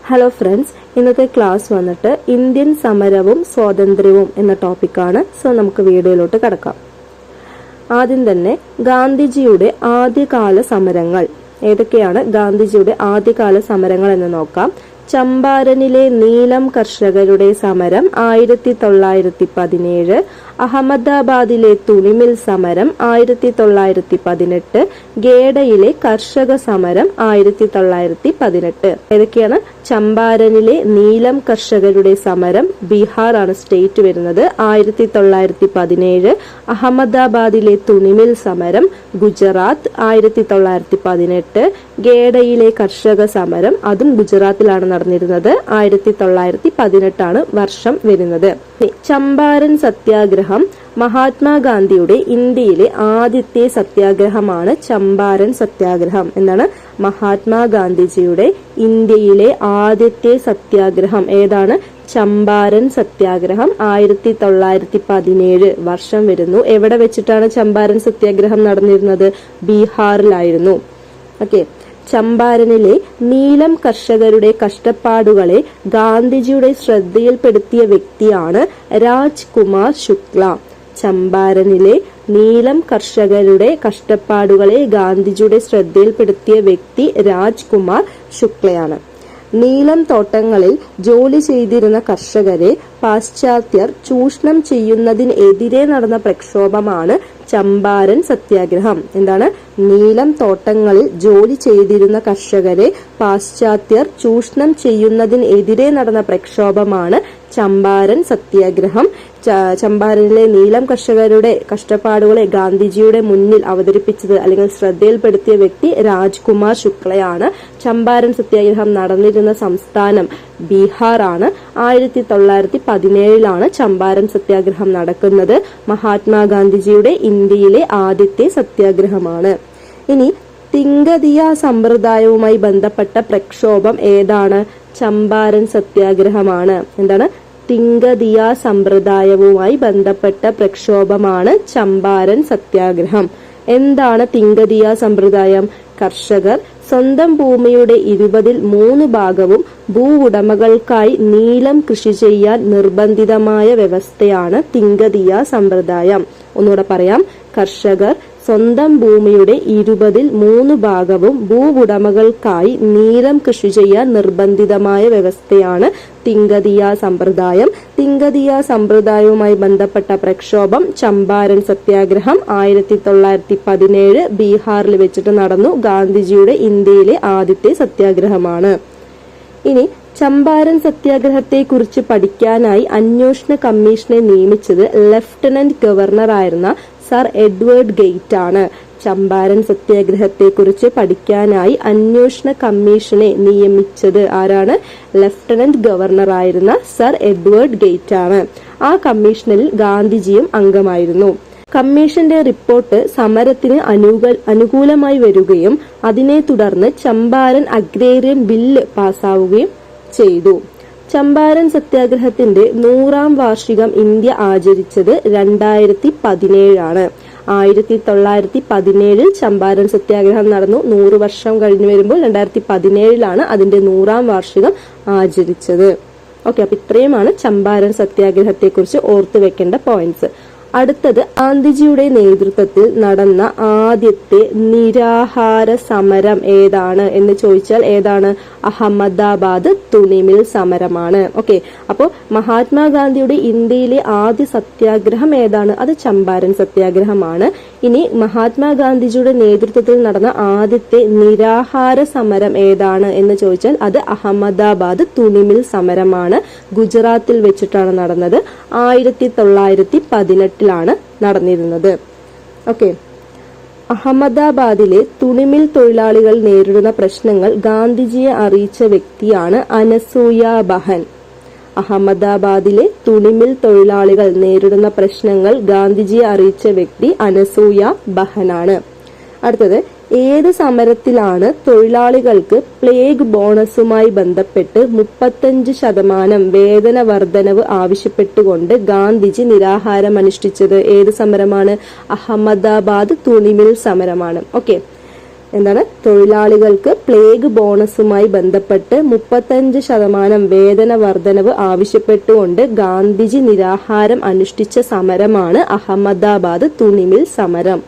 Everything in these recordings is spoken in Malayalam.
ഹലോ ഫ്രണ്ട്സ്, ഇന്നത്തെ ക്ലാസ് വന്നിട്ട് ഇന്ത്യൻ സമരവും സ്വാതന്ത്ര്യവും എന്ന ടോപ്പിക്കാണ്. സോ നമുക്ക് വീഡിയോയിലോട്ട് കടക്കാം. ആദ്യം തന്നെ ഗാന്ധിജിയുടെ ആദ്യകാല സമരങ്ങൾ ഏതൊക്കെയാണ്? ഗാന്ധിജിയുടെ ആദ്യകാല സമരങ്ങൾ എന്ന് നോക്കാം. ചമ്പാരനിലെ നീലം കർഷകരുടെ സമരം 1917, അഹമ്മദാബാദിലെ തുണിമിൽ സമരം 1918, ഗേഡയിലെ കർഷക സമരം 1918. ഏതൊക്കെയാണ്? ചമ്പാരനിലെ നീലം കർഷകരുടെ സമരം, ബീഹാർ ആണ് സ്റ്റേറ്റ് വരുന്നത്, 1917. അഹമ്മദാബാദിലെ തുണിമിൽ സമരം, ഗുജറാത്ത്, 1918. ഗേഡയിലെ കർഷക സമരം, അതും ഗുജറാത്തിലാണ് നടന്നിരുന്നത്, 1918 വർഷം വരുന്നത്. ചമ്പാരൻ സത്യാഗ്രഹം മഹാത്മാഗാന്ധിയുടെ ഇന്ത്യയിലെ ആദ്യത്തെ സത്യാഗ്രഹമാണ്. ചമ്പാരൻ സത്യാഗ്രഹം എന്താണ്? മഹാത്മാഗാന്ധിജിയുടെ ഇന്ത്യയിലെ ആദ്യത്തെ സത്യാഗ്രഹം ഏതാണ്? ചമ്പാരൻ സത്യാഗ്രഹം 1917 വർഷം വരുന്നു. എവിടെ വെച്ചിട്ടാണ് ചമ്പാരൻ സത്യാഗ്രഹം നടന്നിരുന്നത്? ബീഹാറിലായിരുന്നു. ഓക്കെ. ചമ്പാരനിലെ നീലം കർഷകരുടെ കഷ്ടപ്പാടുകളെ ഗാന്ധിജിയുടെ ശ്രദ്ധയിൽപ്പെടുത്തിയ വ്യക്തിയാണ് രാജ്കുമാർ ശുക്ല. ചമ്പാരനിലെ നീലം കർഷകരുടെ കഷ്ടപ്പാടുകളെ ഗാന്ധിജിയുടെ ശ്രദ്ധയിൽപ്പെടുത്തിയ വ്യക്തി രാജ്കുമാർ ശുക്ലയാണ്. നീലം തോട്ടങ്ങളിൽ ജോലി ചെയ്തിരുന്ന കർഷകരെ പാശ്ചാത്യർ ചൂഷണം ചെയ്യുന്നതിനെതിരെ നടന്ന പ്രക്ഷോഭമാണ് ചമ്പാരൻ സത്യാഗ്രഹം. എന്താണ്? നീലം തോട്ടങ്ങളിൽ ജോലി ചെയ്തിരുന്ന കർഷകരെ പാശ്ചാത്യർ ചൂഷണം ചെയ്യുന്നതിനെതിരെ നടന്ന പ്രക്ഷോഭമാണ് ചമ്പാരൻ സത്യാഗ്രഹം. ചമ്പാരനിലെ നീലം കർഷകരുടെ കഷ്ടപ്പാടുകളെ ഗാന്ധിജിയുടെ മുന്നിൽ അവതരിപ്പിച്ചത് അല്ലെങ്കിൽ ശ്രദ്ധയിൽപ്പെടുത്തിയ വ്യക്തി രാജ്കുമാർ ശുക്ലയാണ്. ചമ്പാരൻ സത്യാഗ്രഹം നടന്നിരുന്ന സംസ്ഥാനം ബീഹാർ ആണ്. 1917 ചമ്പാരൻ സത്യാഗ്രഹം നടക്കുന്നത്. മഹാത്മാഗാന്ധിജിയുടെ ഇന്ത്യയിലെ ആദ്യത്തെ സത്യാഗ്രഹമാണ്. ഇനി തിങ്കതിയ സമ്പ്രദായവുമായി ബന്ധപ്പെട്ട പ്രക്ഷോഭം ഏതാണ്? ചമ്പാരൻ സത്യാഗ്രഹമാണ്. എന്താണ്? തിങ്കതിയ സമ്പ്രദായവുമായി ബന്ധപ്പെട്ട പ്രക്ഷോഭമാണ് ചമ്പാരൻ സത്യാഗ്രഹം. എന്താണ് തിങ്കതിയ സമ്പ്രദായം? കർഷകർ സ്വന്തം ഭൂമിയുടെ 20% ഭാഗവും ഭൂവുടമകൾക്കായി നീലം കൃഷി ചെയ്യാൻ നിർബന്ധിതമായ വ്യവസ്ഥയാണ് തിങ്കതിയ സമ്പ്രദായം. ഒന്നുകൂടെ പറയാം. കർഷകർ സ്വന്തം ഭൂമിയുടെ 20% ഭാഗവും ഭൂവുടമകൾക്കായി നീലം കൃഷി ചെയ്യാൻ നിർബന്ധിതമായ വ്യവസ്ഥയാണ് തിങ്കതിയ സമ്പ്രദായം. തിങ്കതിയ സമ്പ്രദായവുമായി ബന്ധപ്പെട്ട പ്രക്ഷോഭം ചമ്പാരൻ സത്യാഗ്രഹം 1917 ബീഹാറിൽ വെച്ചിട്ട് നടന്നു. ഗാന്ധിജിയുടെ ഇന്ത്യയിലെ ആദ്യത്തെ സത്യാഗ്രഹമാണ്. ഇനി ചമ്പാരൻ സത്യാഗ്രഹത്തെ കുറിച്ച് പഠിക്കാനായി അന്വേഷണ കമ്മീഷനെ നിയമിച്ചത് ലഫ്റ്റനന്റ് ഗവർണർ ആയിരുന്ന സർ എഡ്വേർഡ് ഗെയ്റ്റ് ആണ്. ചമ്പാരൻ സത്യാഗ്രഹത്തെ കുറിച്ച് പഠിക്കാനായി അന്വേഷണ കമ്മീഷനെ നിയമിച്ചത് ആരാണ്? ലഫ്റ്റനന്റ് ഗവർണർ ആയിരുന്ന സർ എഡ്വേർഡ് ഗെയ്റ്റ് ആണ്. ആ കമ്മീഷനിൽ ഗാന്ധിജിയും അംഗമായിരുന്നു. കമ്മീഷന്റെ റിപ്പോർട്ട് സമരത്തിന് അനുകൂലമായി വരികയും അതിനെ തുടർന്ന് ചമ്പാരൻ അഗ്രേറിയൻ ബില്ല് പാസ്സാവുകയും ചെയ്തു. ചമ്പാരൻ സത്യാഗ്രഹത്തിന്റെ 100ാം വാർഷികം ഇന്ത്യ ആചരിച്ചത് 2017 1917 ചമ്പാരൻ സത്യാഗ്രഹം നടന്നു. 100 വർഷം കഴിഞ്ഞു വരുമ്പോൾ 2017 അതിന്റെ 100ാം വാർഷികം ആചരിച്ചത്. ഓക്കെ, അപ്പൊ ഇത്രയുമാണ് ചമ്പാരൻ സത്യാഗ്രഹത്തെ കുറിച്ച് ഓർത്തു വെക്കേണ്ട പോയിന്റ്സ്. അടുത്തത് ഗാന്ധിജിയുടെ നേതൃത്വത്തിൽ നടന്ന ആദ്യത്തെ നിരാഹാര സമരം ഏതാണ് എന്ന് ചോദിച്ചാൽ ഏതാണ്? അഹമ്മദാബാദ് തുണിമിൽ സമരമാണ്. ഓക്കെ, അപ്പോൾ മഹാത്മാഗാന്ധിയുടെ ഇന്ത്യയിലെ ആദ്യ സത്യാഗ്രഹം ഏതാണ്? അത് ചമ്പാരൻ സത്യാഗ്രഹമാണ്. ഇനി മഹാത്മാഗാന്ധിജിയുടെ നേതൃത്വത്തിൽ നടന്ന ആദ്യത്തെ നിരാഹാര സമരം ഏതാണ് എന്ന് ചോദിച്ചാൽ അത് അഹമ്മദാബാദ് തുണിമിൽ സമരമാണ്. ഗുജറാത്തിൽ വെച്ചിട്ടാണ് നടന്നത്. 1918 നടന്നിരുന്നത്. ഓക്കെ. അഹമ്മദാബാദിലെ തുണിമിൽ തൊഴിലാളികൾ നേരിടുന്ന പ്രശ്നങ്ങൾ ഗാന്ധിജിയെ അറിയിച്ച വ്യക്തിയാണ് അനസൂയ ബഹൻ. അഹമ്മദാബാദിലെ തുണിമിൽ തൊഴിലാളികൾ നേരിടുന്ന പ്രശ്നങ്ങൾ ഗാന്ധിജിയെ അറിയിച്ച വ്യക്തി അനസൂയ ബഹനാണ്. അടുത്തത്, ഏത് സമരത്തിലാണ് തൊഴിലാളികൾക്ക് പ്ലേഗ് ബോണസുമായി ബന്ധപ്പെട്ട് 35% വേതന വർധനവ് ആവശ്യപ്പെട്ടുകൊണ്ട് ഗാന്ധിജി നിരാഹാരം അനുഷ്ഠിച്ചത്? ഏത് സമരമാണ്? അഹമ്മദാബാദ് തുണിമിൽ സമരമാണ്. ഓക്കെ, എന്താണ്, തൊഴിലാളികൾക്ക് പ്ലേഗ് ബോണസുമായി ബന്ധപ്പെട്ട് 35% വേതന വർധനവ് ആവശ്യപ്പെട്ടുകൊണ്ട് ഗാന്ധിജി നിരാഹാരം അനുഷ്ഠിച്ച സമരമാണ് അഹമ്മദാബാദ് തുണിമിൽ സമരം.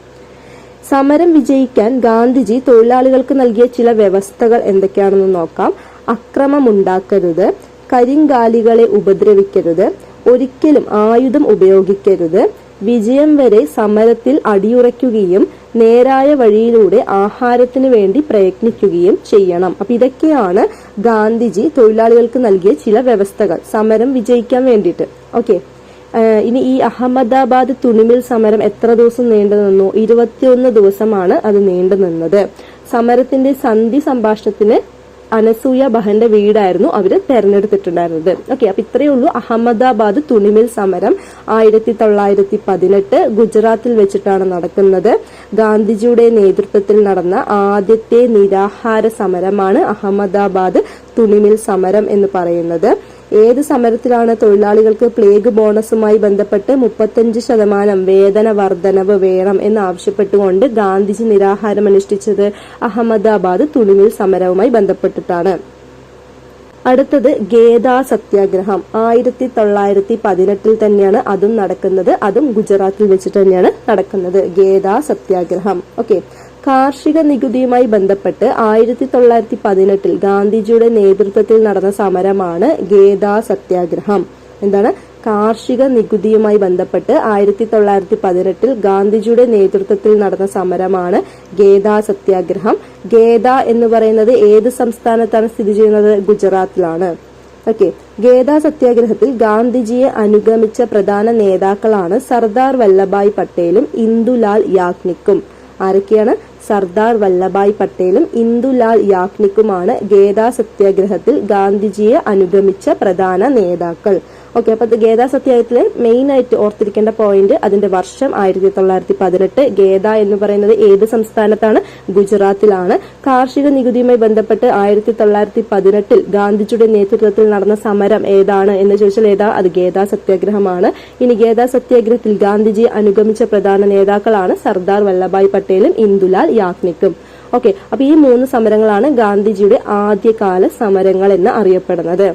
സമരം വിജയിക്കാൻ ഗാന്ധിജി തൊഴിലാളികൾക്ക് നൽകിയ ചില വ്യവസ്ഥകൾ എന്തൊക്കെയാണെന്ന് നോക്കാം. അക്രമമുണ്ടാക്കരുത്, കരിങ്കാലികളെ ഉപദ്രവിക്കരുത്, ഒരിക്കലും ആയുധം ഉപയോഗിക്കരുത്, വിജയം വരെ സമരത്തിൽ അടിയുറയ്ക്കുകയും നേരായ വഴിയിലൂടെ ആഹാരത്തിന് വേണ്ടി പ്രയത്നിക്കുകയും ചെയ്യണം. അപ്പൊ ഇതൊക്കെയാണ് ഗാന്ധിജി തൊഴിലാളികൾക്ക് നൽകിയ ചില വ്യവസ്ഥകൾ സമരം വിജയിക്കാൻ വേണ്ടിയിട്ട്. ഓക്കെ, ഇനി ഈ അഹമ്മദാബാദ് തുണിമിൽ സമരം എത്ര ദിവസം നീണ്ടു നിന്നു? 21 ദിവസമാണ് അത് നീണ്ടു നിന്നത്. സമരത്തിന്റെ സന്ധി സംഭാഷണത്തിന് അനസൂയ ബഹന്റെ വീടായിരുന്നു അവര് തെരഞ്ഞെടുത്തിട്ടുണ്ടായിരുന്നത്. ഓക്കെ, അപ്പൊ ഇത്രയേ ഉള്ളൂ അഹമ്മദാബാദ് തുണിമിൽ സമരം. 1918 ഗുജറാത്തിൽ വെച്ചിട്ടാണ് നടക്കുന്നത്. ഗാന്ധിജിയുടെ നേതൃത്വത്തിൽ നടന്ന ആദ്യത്തെ നിരാഹാര സമരമാണ് അഹമ്മദാബാദ് തുണിമിൽ സമരം എന്ന് പറയുന്നത്. ഏത് സമരത്തിലാണ് തൊഴിലാളികൾക്ക് പ്ലേഗ് ബോണസുമായി ബന്ധപ്പെട്ട് 35% വേതന വർധനവ് വേണം എന്ന് ആവശ്യപ്പെട്ടുകൊണ്ട് ഗാന്ധിജി നിരാഹാരം അനുഷ്ഠിച്ചത്? അഹമ്മദാബാദ് തുണിമിൽ സമരവുമായി ബന്ധപ്പെട്ടിട്ടാണ്. അടുത്തത് ഗേദ സത്യാഗ്രഹം. 1918 തന്നെയാണ് അതും നടക്കുന്നത്. അതും ഗുജറാത്തിൽ വെച്ചിട്ട് തന്നെയാണ് നടക്കുന്നത്, ഗേദ സത്യാഗ്രഹം. ഓക്കെ, കാർഷിക നികുതിയുമായി ബന്ധപ്പെട്ട് 1918 ഗാന്ധിജിയുടെ നേതൃത്വത്തിൽ നടന്ന സമരമാണ് ഗേദ സത്യാഗ്രഹം. എന്താണ്, കാർഷിക നികുതിയുമായി ബന്ധപ്പെട്ട് 1918 ഗാന്ധിജിയുടെ നേതൃത്വത്തിൽ നടന്ന സമരമാണ് ഗേദ സത്യാഗ്രഹം. ഗേദ എന്ന് പറയുന്നത് ഏത് സംസ്ഥാനത്താണ് സ്ഥിതി ചെയ്യുന്നത്? ഗുജറാത്തിലാണ്. ഓക്കെ, ഗേദ സത്യാഗ്രഹത്തിൽ ഗാന്ധിജിയെ അനുഗമിച്ച പ്രധാന നേതാക്കളാണ് സർദാർ വല്ലഭായ് പട്ടേലും ഇന്ദുലാൽ യാഗ്നിക്കും. ആരൊക്കെയാണ്? സർദാർ വല്ലഭായ് പട്ടേലും ഇന്ദുലാൽ യാഗ്നിക്കുമാണ് ഗേദ സത്യാഗ്രഹത്തിൽ ഗാന്ധിജിയെ അനുഗമിച്ച പ്രധാന നേതാക്കൾ. ഓക്കെ, അപ്പൊ ഗേദ സത്യാഗ്രഹത്തിലെ മെയിൻ ആയിട്ട് ഓർത്തിരിക്കേണ്ട പോയിന്റ് അതിന്റെ വർഷം 1918. ഗേദ എന്ന് പറയുന്നത് ഏത് സംസ്ഥാനത്താണ്? ഗുജറാത്തിലാണ്. കാർഷിക നികുതിയുമായി ബന്ധപ്പെട്ട് 1918 ഗാന്ധിജിയുടെ നേതൃത്വത്തിൽ നടന്ന സമരം ഏതാണ് എന്ന് ചോദിച്ചാൽ ഏതാ? അത് ഗേദ സത്യാഗ്രഹമാണ്. ഇനി ഗേദ സത്യാഗ്രഹത്തിൽ ഗാന്ധിജിയെ അനുഗമിച്ച പ്രധാന നേതാക്കളാണ് സർദാർ വല്ലഭായ് പട്ടേലും ഇന്ദുലാൽ യാഗ്നിക്കും. ഓക്കെ, അപ്പൊ ഈ 3 സമരങ്ങളാണ് ഗാന്ധിജിയുടെ ആദ്യകാല സമരങ്ങൾ എന്ന് അറിയപ്പെടുന്നത്.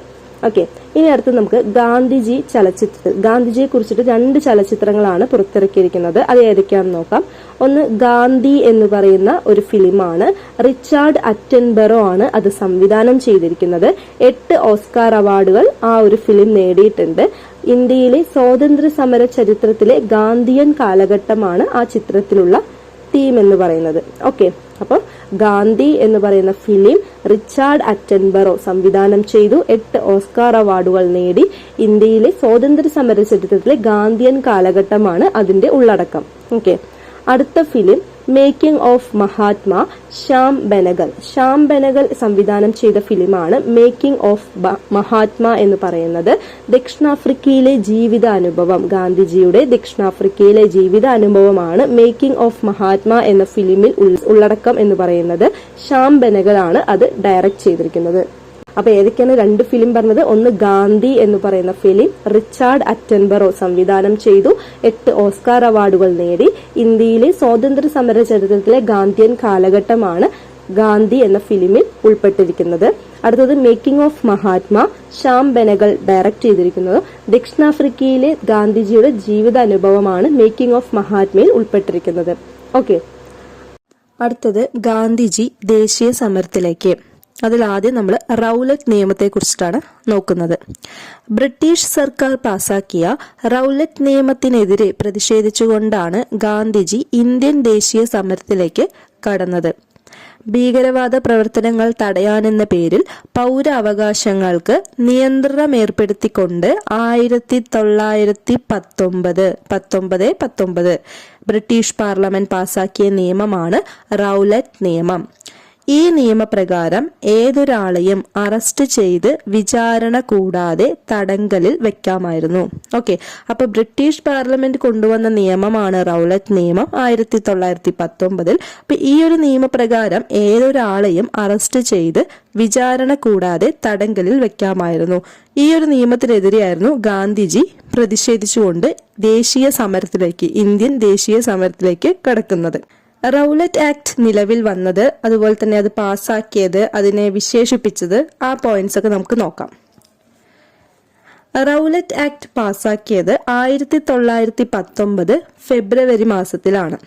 ഓക്കെ, ഇനി അടുത്ത് നമുക്ക് ഗാന്ധിജി ചലച്ചിത്രത്തിൽ ഗാന്ധിജിയെ കുറിച്ചിട്ട് 2 ചലച്ചിത്രങ്ങളാണ് പുറത്തിറക്കിയിരിക്കുന്നത്. അത് ഏതൊക്കെയാണെന്ന് നോക്കാം. ഒന്ന് ഗാന്ധി എന്ന് പറയുന്ന ഒരു ഫിലിമാണ്. റിച്ചാർഡ് അറ്റൻബറോ ആണ് അത് സംവിധാനം ചെയ്തിരിക്കുന്നത്. 8 ഓസ്കാർ അവാർഡുകൾ ആ ഒരു ഫിലിം നേടിയിട്ടുണ്ട്. ഇന്ത്യയിലെ സ്വാതന്ത്ര്യ സമര ചരിത്രത്തിലെ ഗാന്ധിയൻ കാലഘട്ടമാണ് ആ ചിത്രത്തിലുള്ള തീം എന്ന് പറയുന്നത്. ഓക്കെ, അപ്പോൾ ഗാന്ധി എന്ന് പറയുന്ന ഫിലിം റിച്ചാർഡ് അറ്റൻബറോ സംവിധാനം ചെയ്തു. 8 ഓസ്കാർ അവാർഡുകൾ നേടി. ഇന്ത്യയിലെ സ്വാതന്ത്ര്യ സമര ചരിത്രത്തിലെ ഗാന്ധിയൻ കാലഘട്ടമാണ് അതിന്റെ ഉള്ളടക്കം. ഓക്കെ, അടുത്ത film making of Mahatma. Shyam Benegal സംവിധാനം ചെയ്ത ഫിലിമാണ് മേക്കിംഗ് ഓഫ് മഹാത്മാ എന്ന് പറയുന്നത്. ദക്ഷിണാഫ്രിക്കയിലെ ജീവിതാനുഭവം, ഗാന്ധിജിയുടെ ദക്ഷിണാഫ്രിക്കയിലെ ജീവിതാനുഭവമാണ് മേക്കിംഗ് ഓഫ് മഹാത്മാ എന്ന ഫിലിമിൽ ഉള്ളടക്കം എന്ന് പറയുന്നത്. ശ്യാം ബെനഗൽ ആണ് അത് ഡയറക്ട് ചെയ്തിരിക്കുന്നത്. അപ്പൊ ഏതൊക്കെയാണ് 2 ഫിലിം പറഞ്ഞത്? ഒന്ന് ഗാന്ധി എന്ന് പറയുന്ന ഫിലിം റിച്ചാർഡ് അറ്റൻബറോ സംവിധാനം ചെയ്തു. 8 ഓസ്കാർ അവാർഡുകൾ നേടി. ഇന്ത്യയിലെ സ്വാതന്ത്ര്യ സമര ചരിത്രത്തിലെ ഗാന്ധിയൻ കാലഘട്ടമാണ് ഗാന്ധി എന്ന ഫിലിമിൽ ഉൾപ്പെട്ടിരിക്കുന്നത്. അടുത്തത് making of Mahatma. Shyam Benegal direct ചെയ്തിരിക്കുന്നത്. ദക്ഷിണാഫ്രിക്കയിലെ ഗാന്ധിജിയുടെ ജീവിതാനുഭവമാണ് മേക്കിംഗ് ഓഫ് മഹാത്മയിൽ ഉൾപ്പെട്ടിരിക്കുന്നത്. ഓക്കെ, അടുത്തത് ഗാന്ധിജി ദേശീയ സമരത്തിലേക്ക്. അതിലാദ്യം നമ്മൾ റൗലറ്റ് നിയമത്തെ കുറിച്ചിട്ടാണ് നോക്കുന്നത്. ബ്രിട്ടീഷ് സർക്കാർ പാസാക്കിയ റൗലറ്റ് നിയമത്തിനെതിരെ പ്രതിഷേധിച്ചുകൊണ്ടാണ് ഗാന്ധിജി ഇന്ത്യൻ ദേശീയ സമരത്തിലേക്ക് കടന്നത്. ഭീകരവാദ പ്രവർത്തനങ്ങൾ തടയാനെന്ന പേരിൽ പൗരാവകാശങ്ങൾക്ക് നിയന്ത്രണമേർപ്പെടുത്തിക്കൊണ്ട് 1919 ബ്രിട്ടീഷ് പാർലമെന്റ് പാസാക്കിയ നിയമമാണ് റൗലറ്റ് നിയമം. ഈ നിയമപ്രകാരം ഏതൊരാളെയും അറസ്റ്റ് ചെയ്ത് വിചാരണ കൂടാതെ തടങ്കലിൽ വെക്കാമായിരുന്നു. ഓക്കെ, അപ്പൊ ബ്രിട്ടീഷ് പാർലമെന്റ് കൊണ്ടുവന്ന നിയമമാണ് റൗലറ്റ് നിയമം 1919. അപ്പൊ ഈ ഒരു നിയമപ്രകാരം ഏതൊരാളെയും അറസ്റ്റ് ചെയ്ത് വിചാരണ കൂടാതെ തടങ്കലിൽ വെക്കാമായിരുന്നു. ഈ ഒരു നിയമത്തിനെതിരെയായിരുന്നു ഗാന്ധിജി പ്രതിഷേധിച്ചുകൊണ്ട് ഇന്ത്യൻ ദേശീയ സമരത്തിലേക്ക് കടക്കുന്നത്. റൗലറ്റ് ആക്ട് നിലവിൽ വന്നത്, അതുപോലെ തന്നെ അത് പാസ്സാക്കിയത്, അതിനെ വിശേഷിപ്പിച്ചത്, ആ പോയിന്റ്സ് ഒക്കെ നമുക്ക് നോക്കാം. റൗലറ്റ് ആക്ട് പാസ്സാക്കിയത് 1919 ഫെബ്രുവരി മാസത്തിലാണ്.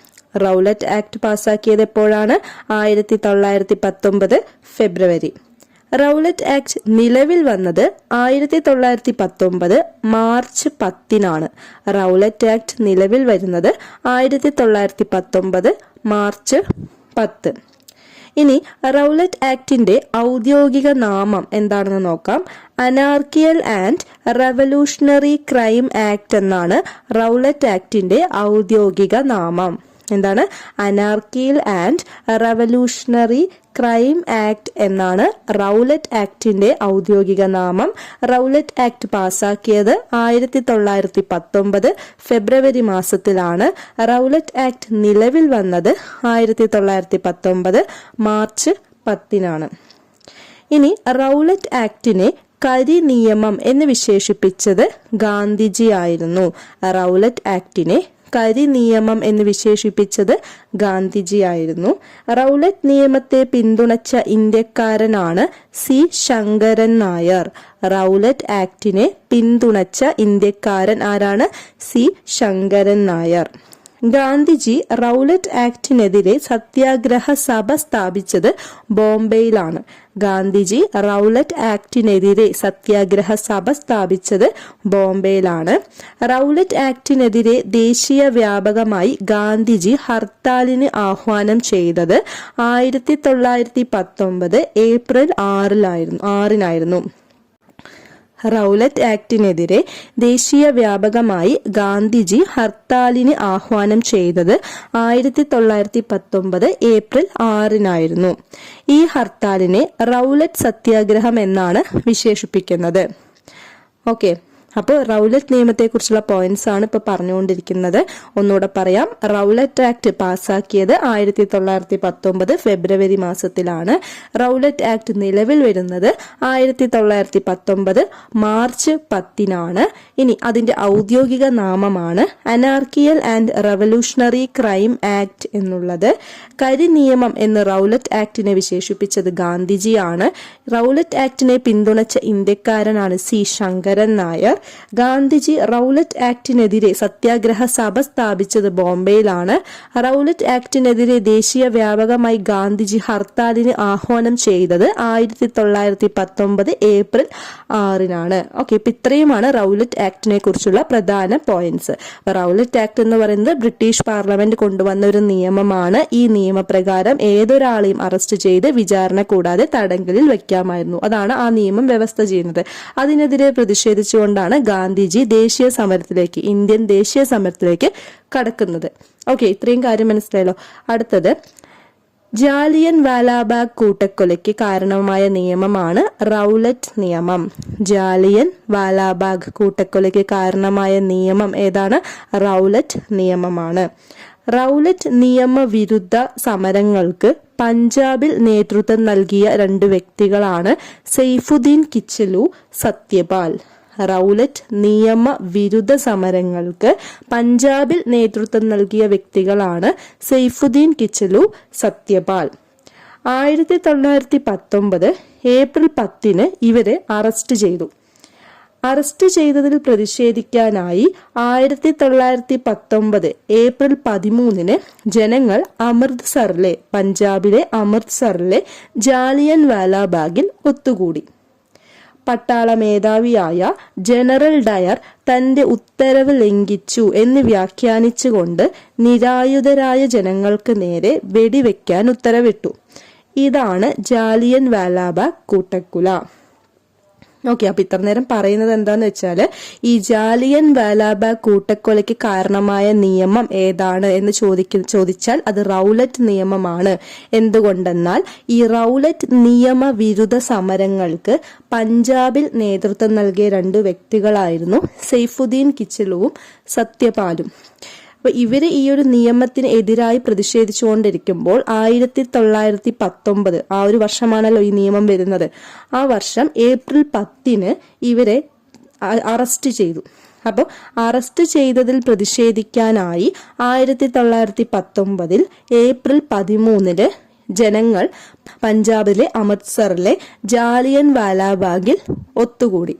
റൗലറ്റ് ആക്ട് പാസ്സാക്കിയത് എപ്പോഴാണ്? 1919 ഫെബ്രുവരി. റൗലറ്റ് ആക്ട് നിലവിൽ വന്നത് 1919 മാർച്ച് 10-നാണ്. റൗലറ്റ് ആക്ട് നിലവിൽ വരുന്നത് 1919 മാർച്ച് 10. ഇനി റൗലറ്റ് ആക്ടിന്റെ ഔദ്യോഗിക നാമം എന്താണെന്ന് നോക്കാം. അനാർക്കിയൽ ആൻഡ് റവല്യൂഷണറി ക്രൈം ആക്ട് എന്നാണ് റൗലറ്റ് ആക്ടിന്റെ ഔദ്യോഗിക നാമം. എന്താണ്? അനാർക്കിയൽ ആൻഡ് റവല്യൂഷണറി ക്രൈം ആക്ട് എന്നാണ് റൗലറ്റ് ആക്ടിന്റെ ഔദ്യോഗിക നാമം. റൗലറ്റ് ആക്ട് പാസാക്കിയത് 1919 ഫെബ്രുവരി മാസത്തിലാണ്. റൗലറ്റ് ആക്ട് നിലവിൽ വന്നത് 1919 മാർച്ച് 10-നാണ്. ഇനി റൗലറ്റ് ആക്ടിനെ കരി നിയമം എന്ന് വിശേഷിപ്പിച്ചത് ഗാന്ധിജി ആയിരുന്നു. റൗലറ്റ് ആക്ടിനെ കരി നിയമം എന്ന് വിശേഷിപ്പിച്ചത് ഗാന്ധിജി ആയിരുന്നു. റൗലറ്റ് നിയമത്തെ പിന്തുണച്ച ഇന്ത്യക്കാരനാണ് സി ശങ്കരൻ നായർ. റൗലറ്റ് ആക്ടിനെ പിന്തുണച്ച ഇന്ത്യക്കാരൻ ആരാണ്? സി ശങ്കരൻ നായർ. ഗാന്ധിജി റൗലറ്റ് ആക്ടിനെതിരെ സത്യാഗ്രഹ സഭ സ്ഥാപിച്ചത് ബോംബെയിലാണ്. ഗാന്ധിജി റൗലറ്റ് ആക്ടിനെതിരെ സത്യാഗ്രഹ സഭ സ്ഥാപിച്ചത് ബോംബെയിലാണ്. റൗലറ്റ് ആക്ടിനെതിരെ ദേശീയ വ്യാപകമായി ഗാന്ധിജി ഹർത്താലിന് ആഹ്വാനം ചെയ്തത് 1919 ഏപ്രിൽ 6-നായിരുന്നു. റൗലറ്റ് ആക്ടിനെതിരെ ദേശീയ വ്യാപകമായി ഗാന്ധിജി ഹർത്താലിന് ആഹ്വാനം ചെയ്തത് 1919 ഏപ്രിൽ 6-നായിരുന്നു. ഈ ഹർത്താലിനെ റൗലറ്റ് സത്യാഗ്രഹം എന്നാണ് വിശേഷിപ്പിക്കുന്നത്. ഓക്കെ, അപ്പോൾ റൗലറ്റ് നിയമത്തെക്കുറിച്ചുള്ള പോയിന്റ്സ് ആണ് ഇപ്പോൾ പറഞ്ഞുകൊണ്ടിരിക്കുന്നത്. ഒന്നുകൂടെ പറയാം. റൗലറ്റ് ആക്ട് പാസ്സാക്കിയത് 1919 ഫെബ്രുവരി മാസത്തിലാണ്. റൗലറ്റ് ആക്ട് നിലവിൽ വരുന്നത് 1919 മാർച്ച് 10-നാണ്. ഇനി അതിന്റെ ഔദ്യോഗിക നാമമാണ് അനാർക്കിയൽ ആൻഡ് റവല്യൂഷണറി ക്രൈം ആക്ട് എന്നുള്ളത്. കരി നിയമം എന്ന് റൗലറ്റ് ആക്ടിനെ വിശേഷിപ്പിച്ചത് ഗാന്ധിജിയാണ്. റൗലറ്റ് ആക്ടിനെ പിന്തുണച്ച ഇന്ത്യക്കാരനാണ് സി ശങ്കരൻ നായർ. ഗാന്ധിജി റൗലറ്റ് ആക്ടിനെതിരെ സത്യാഗ്രഹ സഭ സ്ഥാപിച്ചത് ബോംബെയിലാണ്. റൗലറ്റ് ആക്ടിനെതിരെ ദേശീയ വ്യാപകമായി ഗാന്ധിജി ഹർത്താലിന് ആഹ്വാനം ചെയ്തത് 1919 ഏപ്രിൽ 6-നാണ്. ഓക്കെ, ഇപ്പൊ ഇത്രയുമാണ് റൗലറ്റ് ആക്ടിനെ കുറിച്ചുള്ള പ്രധാന പോയിന്റ്സ്. റൗലറ്റ് ആക്ട് എന്ന് പറയുന്നത് ബ്രിട്ടീഷ് പാർലമെന്റ് കൊണ്ടുവന്ന ഒരു നിയമമാണ്. ഈ നിയമപ്രകാരം ഏതൊരാളെയും അറസ്റ്റ് ചെയ്ത് വിചാരണ കൂടാതെ തടങ്കലിൽ വെക്കാമായിരുന്നു. അതാണ് ആ നിയമം വ്യവസ്ഥ ചെയ്യുന്നത്. അതിനെതിരെ പ്രതിഷേധിച്ചുകൊണ്ടാണ് ഗാന്ധിജി ഇന്ത്യൻ ദേശീയ സമരത്തിലേക്ക് കടക്കുന്നത്. ഓക്കെ, ഇത്രയും കാര്യം മനസ്സിലായല്ലോ. അടുത്തത് ജാലിയൻ വാലാബാഗ് കൂട്ടക്കൊലയ്ക്ക് കാരണമായ നിയമമാണ് റൗലറ്റ് നിയമം. ജാലിയൻ വാലാബാഗ് കൂട്ടക്കൊലയ്ക്ക് കാരണമായ നിയമം ഏതാണ്? റൗലറ്റ് നിയമമാണ്. റൗലറ്റ് നിയമവിരുദ്ധ സമരങ്ങൾക്ക് പഞ്ചാബിൽ നേതൃത്വം നൽകിയ 2 വ്യക്തികളാണ് സെയ്ഫുദ്ദീൻ കിച്ചലു, സത്യപാൽ. റൗലറ്റ് നിയമ വിരുദ്ധ സമരങ്ങൾക്ക് പഞ്ചാബിൽ നേതൃത്വം നൽകിയ വ്യക്തികളാണ് സെയ്ഫുദ്ദീൻ കിച്ചലു, സത്യപാൽ. 1919 ഏപ്രിൽ 10-ന് ഇവരെ അറസ്റ്റ് ചെയ്തു. അറസ്റ്റ് ചെയ്തതിൽ പ്രതിഷേധിക്കാനായി 1919 ഏപ്രിൽ 13-ന് ജനങ്ങൾ പഞ്ചാബിലെ അമൃത്സറിലെ ജാലിയൻ വാലാബാഗിൽ ഒത്തുകൂടി. പട്ടാള മേധാവിയായ ജനറൽ ഡയർ തന്റെ ഉത്തരവ് ലംഘിച്ചു എന്ന് വ്യാഖ്യാനിച്ചുകൊണ്ട് നിരായുധരായ ജനങ്ങൾക്ക് നേരെ വെടിവെക്കാൻ ഉത്തരവിട്ടു. ഇതാണ് ജാലിയൻ വാലാബാഗ് കൂട്ടക്കൊല. ഓക്കെ, അപ്പൊ ഇത്ര നേരം പറയുന്നത് എന്താന്ന് വെച്ചാല് ഈ ജാലിയൻ വാലാബാഗ് കൂട്ടക്കൊലയ്ക്ക് കാരണമായ നിയമം ഏതാണ് എന്ന് ചോദിച്ചാൽ അത് റൗലറ്റ് നിയമമാണ്. എന്തുകൊണ്ടെന്നാൽ ഈ റൗലറ്റ് നിയമ വിരുദ്ധ സമരങ്ങൾക്ക് പഞ്ചാബിൽ നേതൃത്വം നൽകിയ 2 വ്യക്തികളായിരുന്നു സെയ്ഫുദ്ദീൻ കിച്ചലുവും സത്യപാലും. അപ്പൊ ഇവര് ഈ ഒരു നിയമത്തിന് എതിരായി പ്രതിഷേധിച്ചുകൊണ്ടിരിക്കുമ്പോൾ 1919 ആ ഒരു വർഷമാണല്ലോ ഈ നിയമം വരുന്നത്. ആ വർഷം ഏപ്രിൽ 10-ന് ഇവരെ അറസ്റ്റ് ചെയ്തു. അപ്പോൾ അറസ്റ്റ് ചെയ്തതിൽ പ്രതിഷേധിക്കാനായി 1919 ഏപ്രിൽ 13 ജനങ്ങൾ പഞ്ചാബിലെ അമൃത്സറിലെ ജാലിയൻ വാലാബാഗിൽ ഒത്തുകൂടി.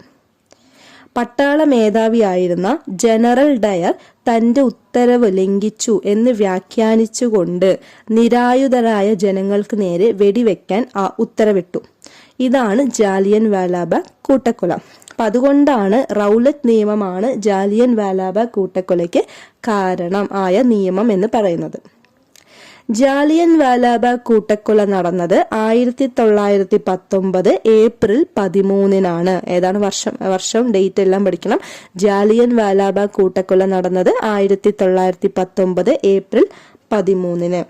പട്ടാള മേധാവിയായിരുന്ന ജനറൽ ഡയർ തന്റെ ഉത്തരവ് ലംഘിച്ചു എന്ന് വ്യാഖ്യാനിച്ചുകൊണ്ട് നിരായുധരായ ജനങ്ങൾക്ക് നേരെ വെടിവെക്കാൻ ഉത്തരവിട്ടു. ഇതാണ് ജാലിയൻ വാലാബാഗ് കൂട്ടക്കൊല. അപ്പൊ അതുകൊണ്ടാണ് റൗലറ്റ് നിയമമാണ് ജാലിയൻ വാലാബാഗ് കൂട്ടക്കൊലയ്ക്ക് കാരണം ആയ നിയമം എന്ന് പറയുന്നത്. ജാലിയൻ വാലാബാഗ് കൂട്ടക്കൊല നടന്നത് 1919 ഏപ്രിൽ 13 ഏതാണ് വർഷം ഡേറ്റ് എല്ലാം പഠിക്കണം. ജാലിയൻ വാലാബാഗ് കൂട്ടക്കൊല നടന്നത് 1919 ഏപ്രിൽ 13.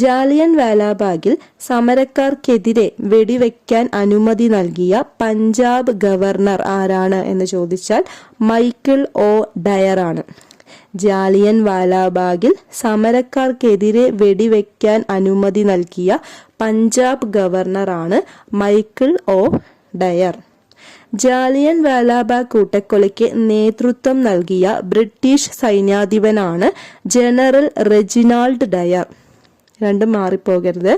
ജാലിയൻ വാലാബാഗിൽ സമരക്കാർക്കെതിരെ വെടിവെക്കാൻ അനുമതി നൽകിയ പഞ്ചാബ് ഗവർണർ ആരാണ് എന്ന് ചോദിച്ചാൽ മൈക്കിൾ ഒ ഡയർ ആണ്. ജാലിയൻ വാലാബാഗിൽ സമരക്കാർക്കെതിരെ വെടിവെക്കാൻ അനുമതി നൽകിയ പഞ്ചാബ് ഗവർണറാണ് Michael O Dyer. Jallian Walabagh കൂട്ടക്കൊലയ്ക്ക് നേതൃത്വം നൽകിയ ബ്രിട്ടീഷ് സൈന്യാധിപനാണ് ജനറൽ റെജിനാൾഡ് ഡയർ. രണ്ടും മാറിപ്പോകരുത്.